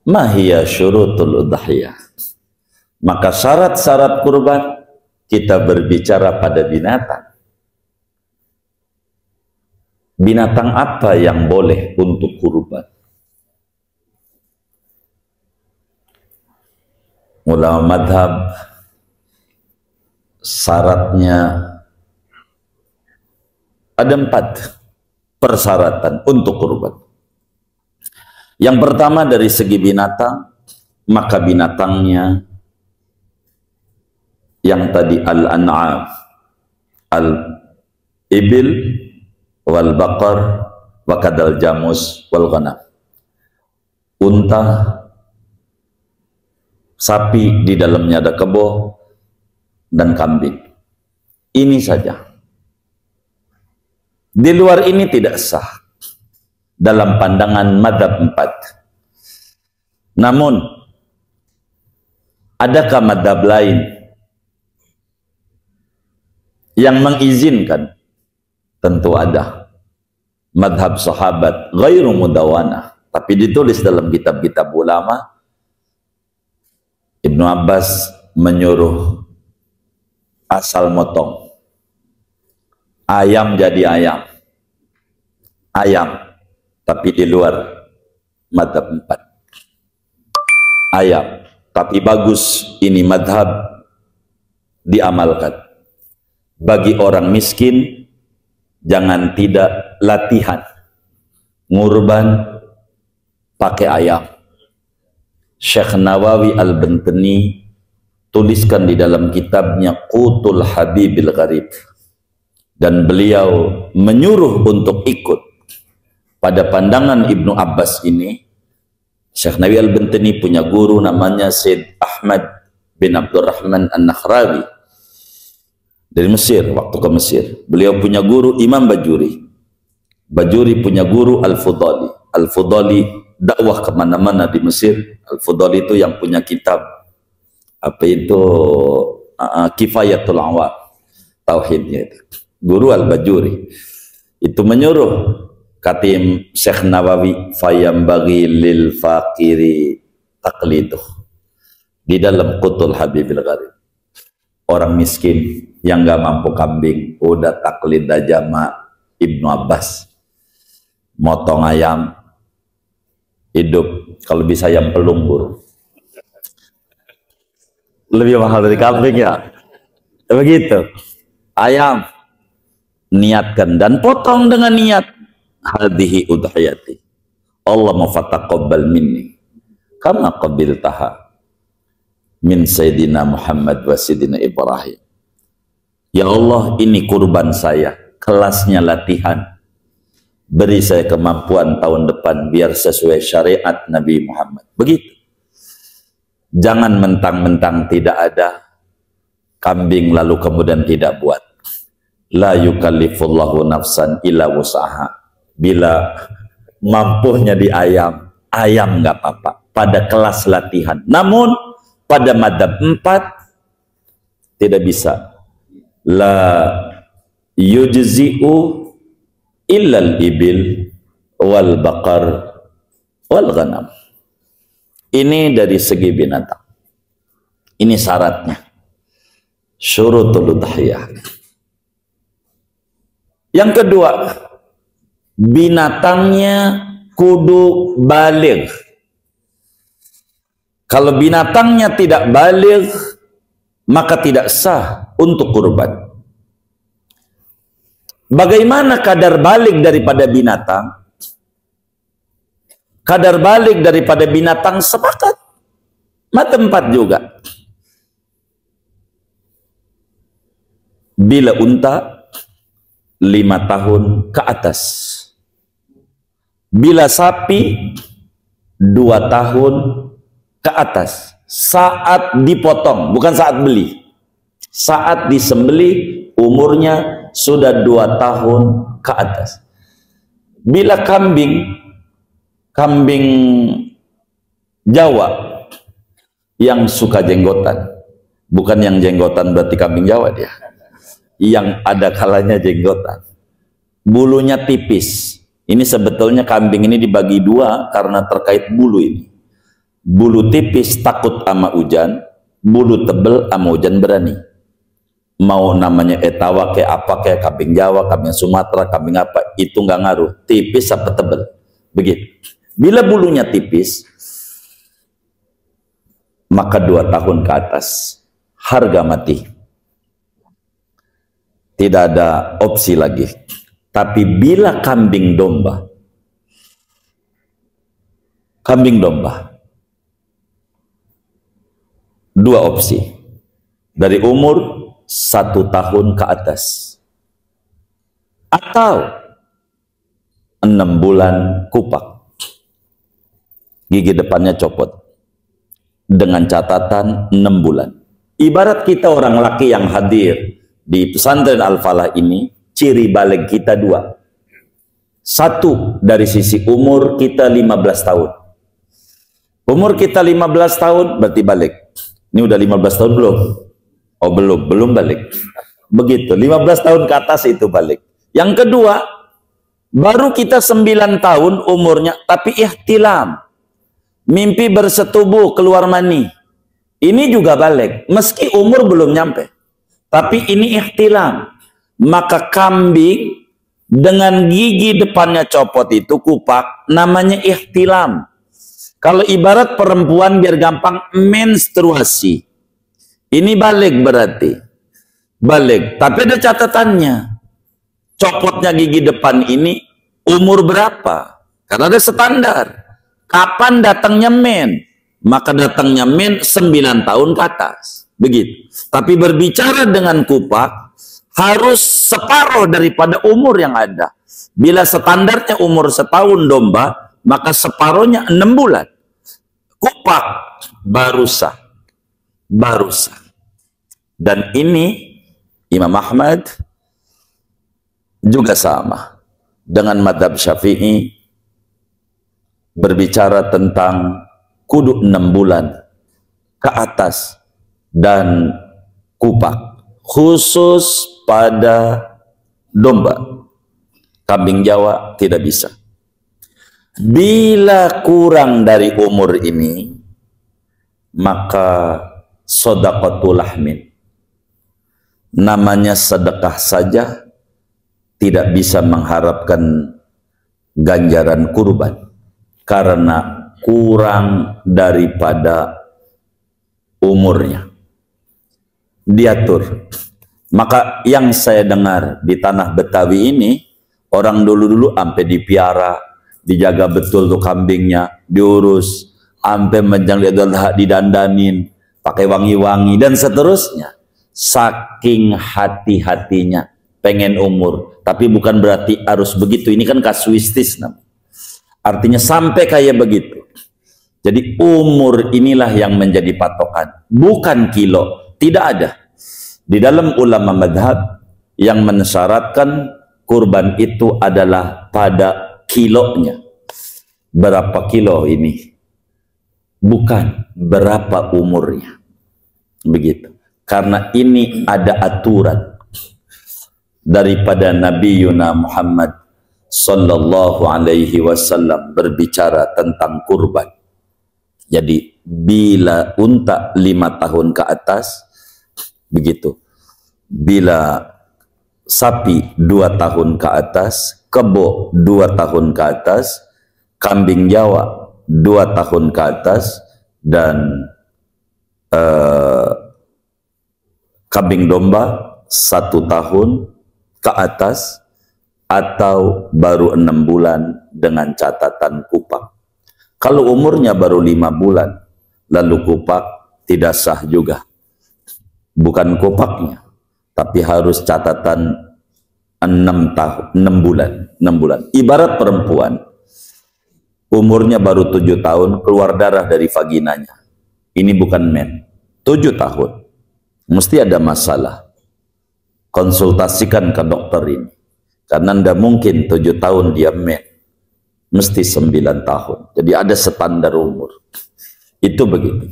Mahiya syurutul udhiyah. Maka syarat-syarat kurban, kita berbicara pada binatang. Binatang apa yang boleh untuk kurban? Ulama madhab syaratnya ada 4 persyaratan untuk kurban. Yang pertama dari segi binatang, maka binatangnya yang tadi al-an'am, al-ibil, wal baqar, wa kadal jamus, wal ghanam. Unta, sapi di dalamnya ada kebo, dan kambing. Ini saja. Di luar ini tidak sah dalam pandangan madhab 4. Namun adakah madhab lain yang mengizinkan? Tentu ada. Madhab sahabat ghairu mudawanah, tapi ditulis dalam kitab-kitab ulama. Ibnu Abbas menyuruh asal motong ayam jadi ayam, tapi di luar madhab 4 ayam. Tapi bagus, ini madhab diamalkan. Bagi orang miskin, jangan tidak latihan ngurban pakai ayam. Syekh Nawawi Al-Bantani tuliskan di dalam kitabnya Qutul Habibil Gharib, dan beliau menyuruh untuk ikut. Pada pandangan Ibnu Abbas ini, Syekh Nawawi Al-Bantani punya guru namanya Syed Ahmad bin Abdurrahman An-Nakhrawi dari Mesir. Waktu ke Mesir, beliau punya guru Imam Bajuri. Bajuri punya guru Al-Fudali. Al-Fudali dakwah kemana-mana di Mesir. Al-Fudali itu yang punya kitab apa itu Kifayatul Awam, tauhidnya itu. Guru Al-Bajuri itu menyuruh katim Syekh Nawawi, fayam bagi lil fakiri takliduh, di dalam Qutul Habibil Gharib. Orang miskin yang nggak mampu kambing, udah taklid aja sama Ibnu Abbas, motong ayam hidup, kalau bisa ayam pelung burung, lebih mahal dari kambing ya, begitu. Ayam niatkan dan potong dengan niat, hadhihi udhiyati, Allah mafataqabbal minni kama qabiltaha min Sayyidina Muhammad wa Sayyidina Ibrahim. Ya Allah, ini kurban saya, kelasnya latihan, beri saya kemampuan tahun depan biar sesuai syariat Nabi Muhammad. Begitu. Jangan mentang-mentang tidak ada kambing lalu kemudian tidak buat. La yukallifullahu nafsan illa wus'aha. Bila mampunya di ayam, ayam nggak apa-apa pada kelas latihan. Namun pada madzhab 4 tidak bisa. La yujzi'u illal ibil wal baqar wal ghanam. Ini dari segi binatang. Ini syaratnya. Syurutul udhiyah. Yang kedua, binatangnya kudu baligh. Kalau binatangnya tidak baligh, maka tidak sah untuk kurban. Bagaimana kadar baligh daripada binatang? Kadar baligh daripada binatang sepakat. Madzhab 4 juga. Bila unta 5 tahun ke atas. Bila sapi 2 tahun ke atas. Saat dipotong, bukan saat beli. Saat disembelih umurnya sudah 2 tahun ke atas. Bila kambing Jawa yang suka jenggotan, bukan yang jenggotan berarti kambing Jawa dia, yang ada kalanya jenggotan, bulunya tipis. Ini sebetulnya kambing ini dibagi 2 karena terkait bulu ini. Bulu tipis takut sama hujan, bulu tebel sama hujan berani. Mau namanya etawa kayak apa, kayak kambing Jawa, kambing Sumatera, kambing apa, itu nggak ngaruh, tipis apa tebel, begitu. Bila bulunya tipis, maka 2 tahun ke atas, harga mati. Tidak ada opsi lagi. Tapi bila kambing domba, 2 opsi. Dari umur 1 tahun ke atas, atau 6 bulan kupak, gigi depannya copot, dengan catatan 6 bulan. Ibarat kita orang laki yang hadir di pesantren Al-Falah ini, ciri balik kita 2. 1 dari sisi umur kita 15 tahun. Umur kita 15 tahun berarti balik. Ini udah 15 tahun belum? Oh belum balik. Begitu, 15 tahun ke atas itu balik. Yang kedua, baru kita 9 tahun umurnya tapi ihtilam. Mimpi bersetubuh, keluar mani. Ini juga balik, meski umur belum nyampe. Tapi ini ihtilam. Maka kambing dengan gigi depannya copot itu kupak, namanya ihtilam. Kalau ibarat perempuan biar gampang menstruasi. Ini balik berarti. Balik. Tapi ada catatannya. Copotnya gigi depan ini umur berapa? Karena ada standar. Kapan datangnya men? Maka datangnya men 9 tahun ke atas. Begitu. Tapi berbicara dengan kupak, harus separuh daripada umur yang ada. Bila standarnya umur setahun domba, maka separuhnya 6 bulan. Kupak baru sah. Baru sah. Dan ini Imam Ahmad juga sama dengan madhab Syafi'i, berbicara tentang kudu 6 bulan ke atas dan kupak, khusus pada domba. Kambing Jawa tidak bisa. Bila kurang dari umur ini, maka shadaqatul lahmin, namanya sedekah saja, tidak bisa mengharapkan ganjaran kurban karena kurang daripada umurnya. Diatur. Maka yang saya dengar di tanah Betawi ini, orang dulu-dulu sampai dipiara, dijaga betul tuh kambingnya, diurus, sampai menjelang didandanin, pakai wangi-wangi dan seterusnya. Saking hati-hatinya pengen umur, tapi bukan berarti harus begitu. Ini kan kasuistis namanya. Artinya sampai kayak begitu. Jadi umur inilah yang menjadi patokan, bukan kilo. Tidak ada di dalam ulama madhab yang mensyaratkan kurban itu adalah pada kilonya. Berapa kilo ini? Bukan berapa umurnya. Begitu. Karena ini ada aturan daripada Nabi Yuna Muhammad sallallahu alaihi wasallam berbicara tentang kurban. Jadi bila unta 5 tahun ke atas, begitu. Bila sapi 2 tahun ke atas, kebo 2 tahun ke atas, kambing Jawa 2 tahun ke atas, dan kambing domba 1 tahun ke atas, atau baru 6 bulan dengan catatan kupak. Kalau umurnya baru 5 bulan, lalu kupak, tidak sah juga. Bukan kupaknya, tapi harus catatan 6 tahun, 6 bulan, 6 bulan. Ibarat perempuan, umurnya baru 7 tahun, keluar darah dari vaginanya. Ini bukan men. 7 tahun. Mesti ada masalah. Konsultasikan ke dokter ini. Karena tidak mungkin 7 tahun dia men. Mesti 9 tahun. Jadi ada standar umur. Itu begitu.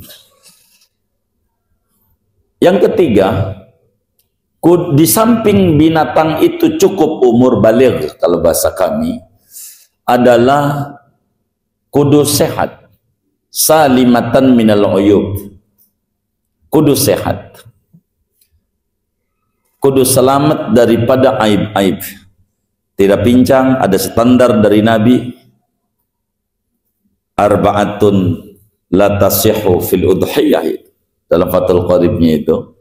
Yang ketiga, di samping binatang itu cukup umur baligh, kalau bahasa kami, adalah kudu sehat. Salimatan minal uyub. Kudu sehat. Kudu selamat daripada aib-aib. Tidak pincang, ada standar dari Nabi. Arba'atun la tasihhu fil udhiyah, dalam Fathul Qaribnya itu.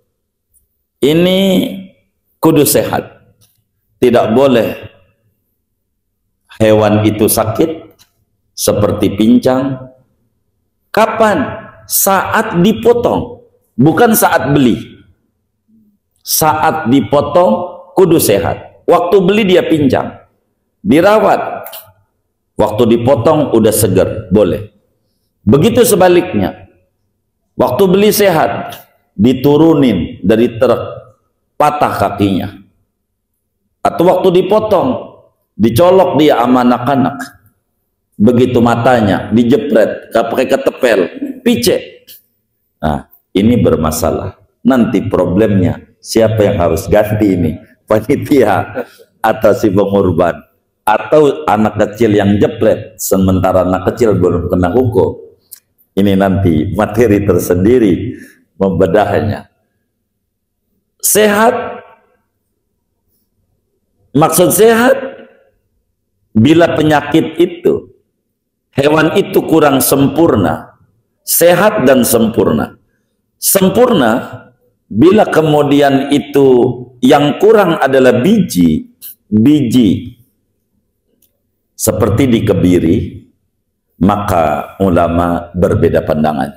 Ini kudu sehat. Tidak boleh hewan itu sakit seperti pincang. Kapan? Saat dipotong, bukan saat beli. Saat dipotong kudu sehat. Waktu beli dia pincang, dirawat. Waktu dipotong udah segar, boleh. Begitu sebaliknya. Waktu beli sehat, diturunin dari truk, patah kakinya. Atau waktu dipotong, dicolok dia sama anak-anak. Begitu matanya, dijepret, pakai ketepel, picek. Nah, ini bermasalah. Nanti problemnya, siapa yang harus ganti ini? Panitia atau si pengurban? Atau anak kecil yang jepret, sementara anak kecil belum kena hukum. Ini nanti materi tersendiri membedahnya. Sehat, maksud sehat, bila penyakit itu hewan itu kurang sempurna, sehat dan sempurna. Sempurna bila kemudian itu yang kurang adalah biji seperti dikebiri, maka ulama berbeda pandangan.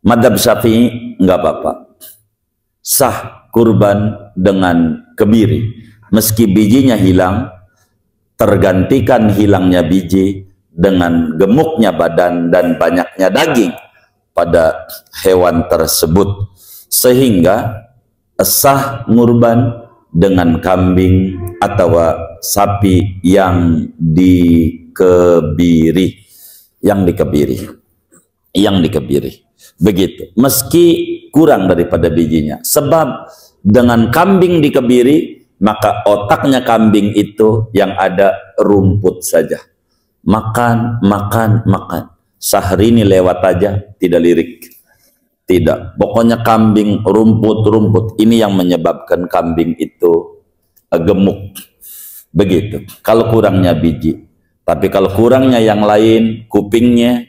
Madzhab Syafi'i enggak apa-apa, sah kurban dengan kebiri meski bijinya hilang, tergantikan hilangnya biji dengan gemuknya badan dan banyaknya daging pada hewan tersebut, sehingga sah ngurban dengan kambing atau sapi yang dikebiri, begitu, meski kurang daripada bijinya. Sebab dengan kambing dikebiri, maka otaknya kambing itu yang ada rumput saja, makan. Sahrini lewat aja tidak lirik, tidak, pokoknya kambing rumput. Ini yang menyebabkan kambing itu gemuk, begitu kalau kurangnya biji. Tapi kalau kurangnya yang lain, kupingnya,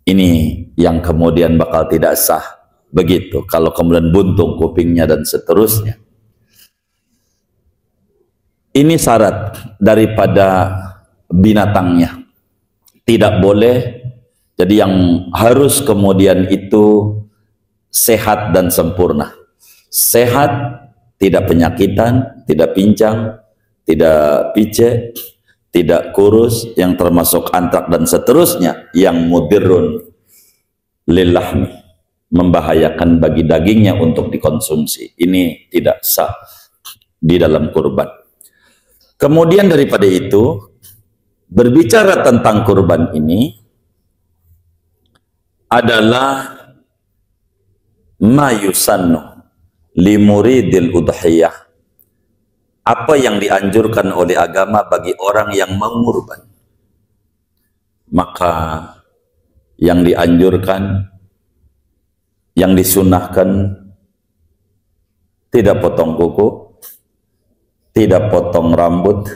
ini yang kemudian bakal tidak sah, begitu kalau kemudian buntung kupingnya dan seterusnya. Ini syarat daripada binatangnya, tidak boleh. Jadi yang harus kemudian itu sehat dan sempurna. Sehat, tidak penyakitan, tidak pincang, tidak picek, tidak kurus, yang termasuk antrak dan seterusnya, yang mudirrun lillahmi, membahayakan bagi dagingnya untuk dikonsumsi. Ini tidak sah di dalam kurban. Kemudian daripada itu, berbicara tentang kurban ini adalah ma yusannu li muridil udhiyah, apa yang dianjurkan oleh agama bagi orang yang mengurban. Maka yang dianjurkan, yang disunahkan, tidak potong kuku, tidak potong rambut,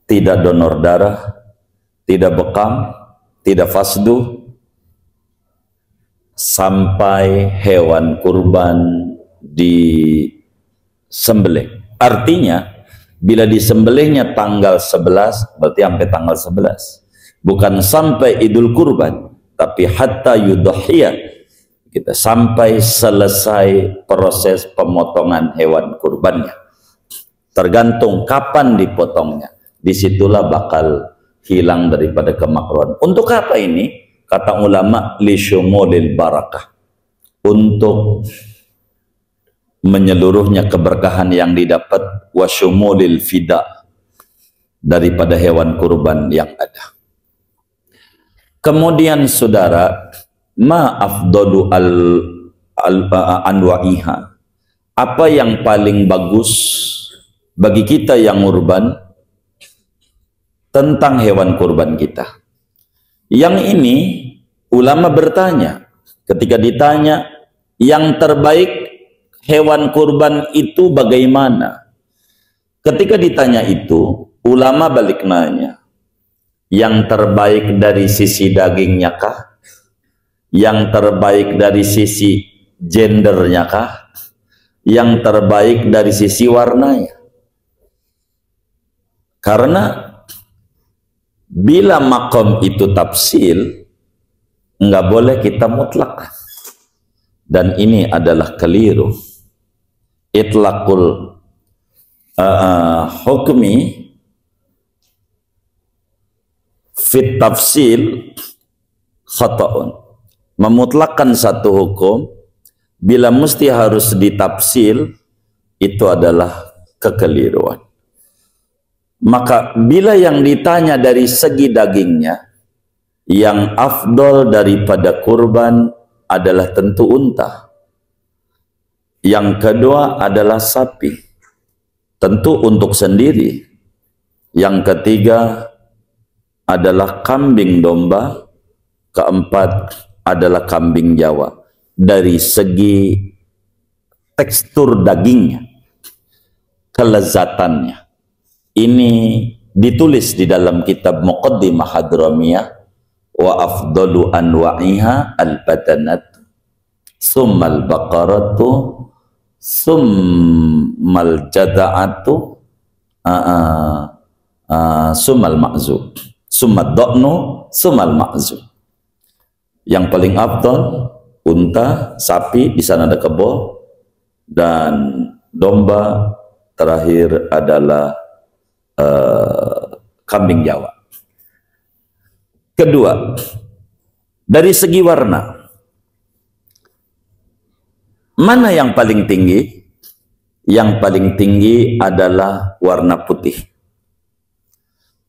tidak donor darah, tidak bekam, tidak fasdu, sampai hewan kurban disembelih. Artinya bila disembelihnya tanggal 11, berarti sampai tanggal 11, bukan sampai Idul Kurban, tapi hatta yudhiyah, kita sampai selesai proses pemotongan hewan kurbannya. Tergantung kapan dipotongnya, disitulah bakal hilang daripada kemakruhan. Untuk apa ini? Kata ulama, li syumulil barakah, untuk menyeluruhnya keberkahan yang didapat, wa syumulil fida, daripada hewan kurban yang ada. Kemudian saudara, ma afdalu anwa'iha, apa yang paling bagus bagi kita yang kurban tentang hewan kurban kita. Yang ini ulama bertanya, ketika ditanya yang terbaik hewan kurban itu bagaimana, ketika ditanya itu ulama balik nanya, yang terbaik dari sisi dagingnya kah? Yang terbaik dari sisi gendernya kah? Yang terbaik dari sisi warnanya? Karena bila makom itu tafsil, nggak boleh kita mutlak, dan ini adalah keliru. Itlaqul hukmi fit tafsil khata'un, memutlakkan satu hukum bila mesti harus ditafsil, itu adalah kekeliruan. Maka bila yang ditanya dari segi dagingnya, yang afdol daripada kurban adalah tentu unta. Yang kedua adalah sapi, tentu untuk sendiri. Yang ketiga adalah kambing domba. Keempat adalah kambing Jawa. Dari segi tekstur dagingnya, kelezatannya, ini ditulis di dalam kitab Muqaddimah Hadramiyah, wa afdalu anwa'iha al-badanat summal baqaratu summal jada'atu summal ma'zu summal do'nu summal ma'zu. Yang paling afdal unta, sapi, di sana ada kebo, dan domba, terakhir adalah kambing Jawa. Kedua, dari segi warna, mana yang paling tinggi? Yang paling tinggi adalah warna putih.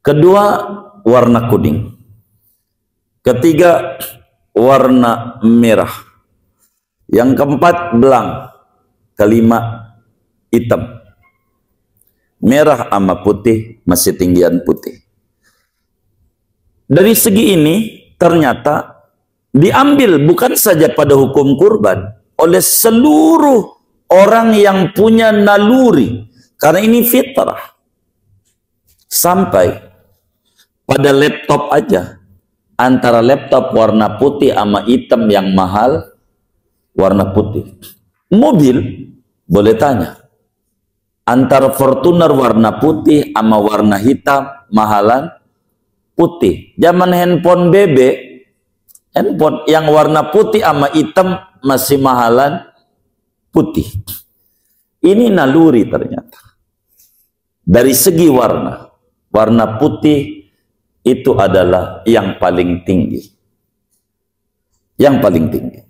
Kedua, warna kuning. Ketiga, warna merah. Yang keempat, belang. Kelima, hitam. Merah sama putih masih tinggian putih. Dari segi ini ternyata diambil bukan saja pada hukum kurban oleh seluruh orang yang punya naluri, karena ini fitrah. Sampai pada laptop aja, antara laptop warna putih sama hitam yang mahal warna putih. Mobil boleh tanya, antara Fortuner warna putih sama warna hitam mahalan putih. Zaman handphone BB, handphone yang warna putih sama hitam masih mahalan putih. Ini naluri ternyata. Dari segi warna, warna putih itu adalah yang paling tinggi. Yang paling tinggi.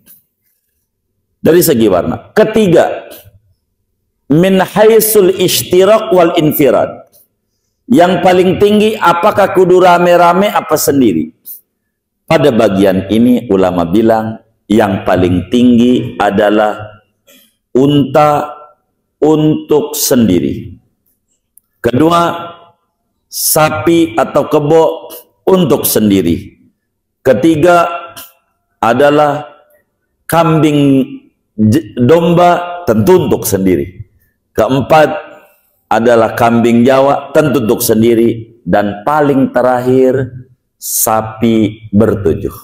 Dari segi warna. Ketiga, min haisul ishtirak wal infirad. Yang paling tinggi apakah kudu rame-rame apa sendiri? Pada bagian ini ulama bilang yang paling tinggi adalah unta untuk sendiri. Kedua, sapi atau kebo untuk sendiri. Ketiga adalah kambing domba tentu untuk sendiri. Keempat adalah kambing Jawa tentu untuk sendiri, dan paling terakhir sapi bertujuh.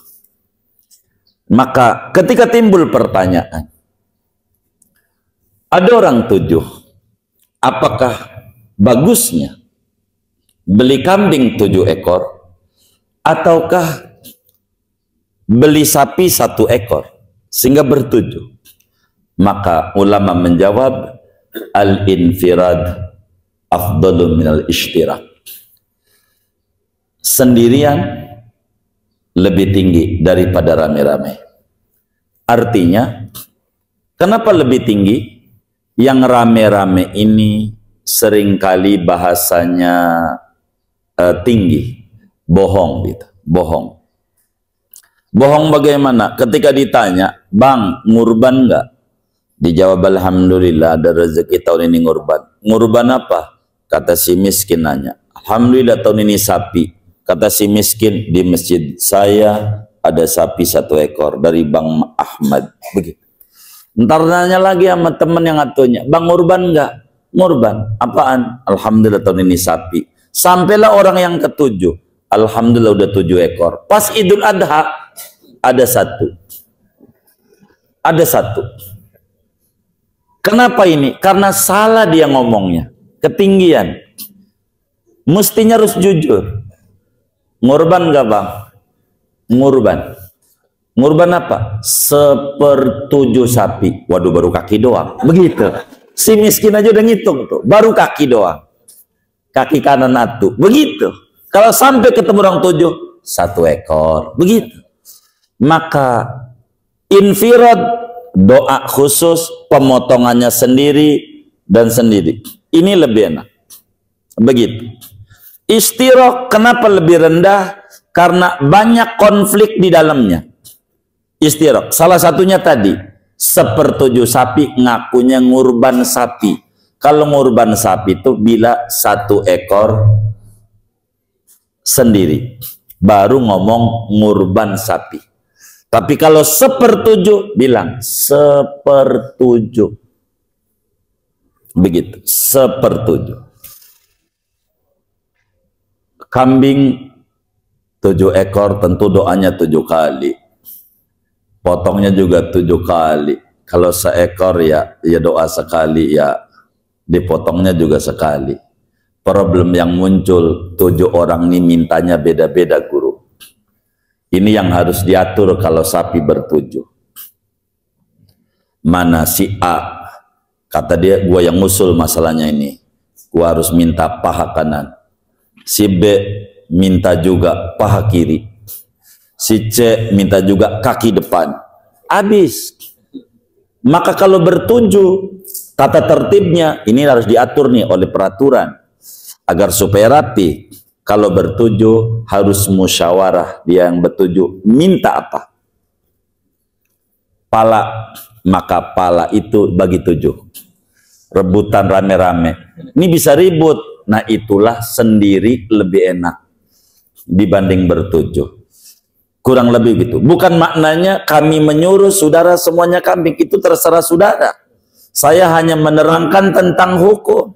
Maka ketika timbul pertanyaan, ada orang tujuh, apakah bagusnya beli kambing 7 ekor ataukah beli sapi 1 ekor sehingga bertujuh? Maka ulama menjawab, al-infirad afdalu minal ishtirak. Sendirian lebih tinggi daripada rame-rame. Artinya, kenapa lebih tinggi? Yang rame-rame ini seringkali bahasanya tinggi, bohong gitu, bohong. Bohong bagaimana? Ketika ditanya, bang, ngurban enggak? Dijawab, alhamdulillah ada rezeki tahun ini ngurban. Ngurban apa? Kata si miskin nanya. Alhamdulillah tahun ini sapi. Kata si miskin, di masjid saya ada sapi 1 ekor dari Bang Ahmad. Begitu. Ntar nanya lagi sama temen yang atunya, bang ngurban enggak? Ngurban. Apaan? Alhamdulillah tahun ini sapi. Sampailah orang yang ke-7. Alhamdulillah udah 7 ekor. Pas Idul Adha ada 1. Ada 1. Kenapa ini? Karena salah dia ngomongnya. Ketinggian. Mestinya harus jujur. Ngurban enggak bang? Ngurban. Ngurban apa? 1/7 sapi. Waduh, baru kaki doang. Begitu. Si miskin aja udah ngitung tuh. Baru kaki doang. Kaki kanan atu. Begitu. Kalau sampai ketemu orang 7, 1 ekor. Begitu. Maka infirad, doa khusus, pemotongannya sendiri dan sendiri. Ini lebih enak. Begitu. Istirok kenapa lebih rendah? Karena banyak konflik di dalamnya. Istirok. Salah satunya tadi, 1/7 sapi ngakunya ngurban sapi. Kalau ngurban sapi itu bila 1 ekor sendiri. Baru ngomong ngurban sapi. Tapi kalau 1/7 bilang 1/7. Begitu, 1/7. kambing 7 ekor tentu doanya 7 kali. Potongnya juga 7 kali. Kalau seekor ya doa sekali, ya dipotongnya juga sekali. Problem yang muncul 7 orang ini mintanya beda-beda, guru. Ini yang harus diatur kalau sapi ber7. Mana si A, kata dia, gua yang ngusul masalahnya ini, gua harus minta paha kanan. Si B minta juga paha kiri. Si C minta juga kaki depan. Habis. Maka kalau ber7, tata tertibnya ini harus diatur nih oleh peraturan agar supaya rapi. Kalau ber7 harus musyawarah, dia yang ber7 minta apa? Pala, maka pala itu bagi 7. Rebutan rame-rame. Ini bisa ribut. Nah itulah sendiri lebih enak dibanding ber7. Kurang lebih gitu. Bukan maknanya kami menyuruh saudara semuanya kambing. Itu terserah saudara. Saya hanya menerangkan tentang hukum.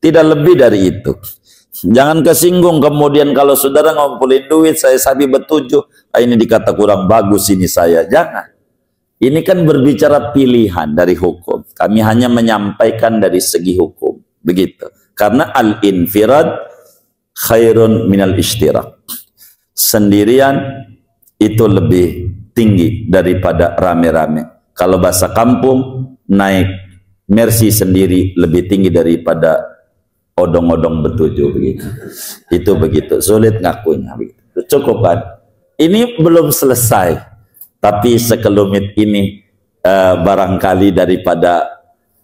Tidak lebih dari itu. Jangan kesinggung kemudian kalau saudara ngumpulin duit, saya sapi ber7. Ini dikata kurang bagus ini saya. Jangan. Ini kan berbicara pilihan dari hukum. Kami hanya menyampaikan dari segi hukum. Begitu. Karena al-infirad khairun minal ishtirak. Sendirian itu lebih tinggi daripada rame-rame. Kalau bahasa kampung, naik mercy sendiri lebih tinggi daripada odong-odong ber7 begitu. Itu begitu. Sulit ngakunya begitu. Cukup kan? Ini belum selesai. Tapi sekelumit ini barangkali daripada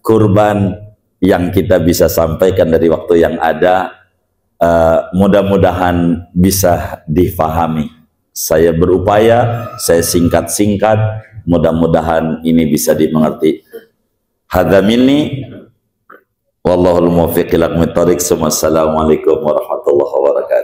kurban yang kita bisa sampaikan dari waktu yang ada, mudah-mudahan bisa difahami. Saya berupaya, saya singkat-singkat, mudah-mudahan ini bisa dimengerti. Hadza minni wallahul muwaffiq ila aqwamit thoriq. Assalamualaikum warahmatullahi wabarakatuh.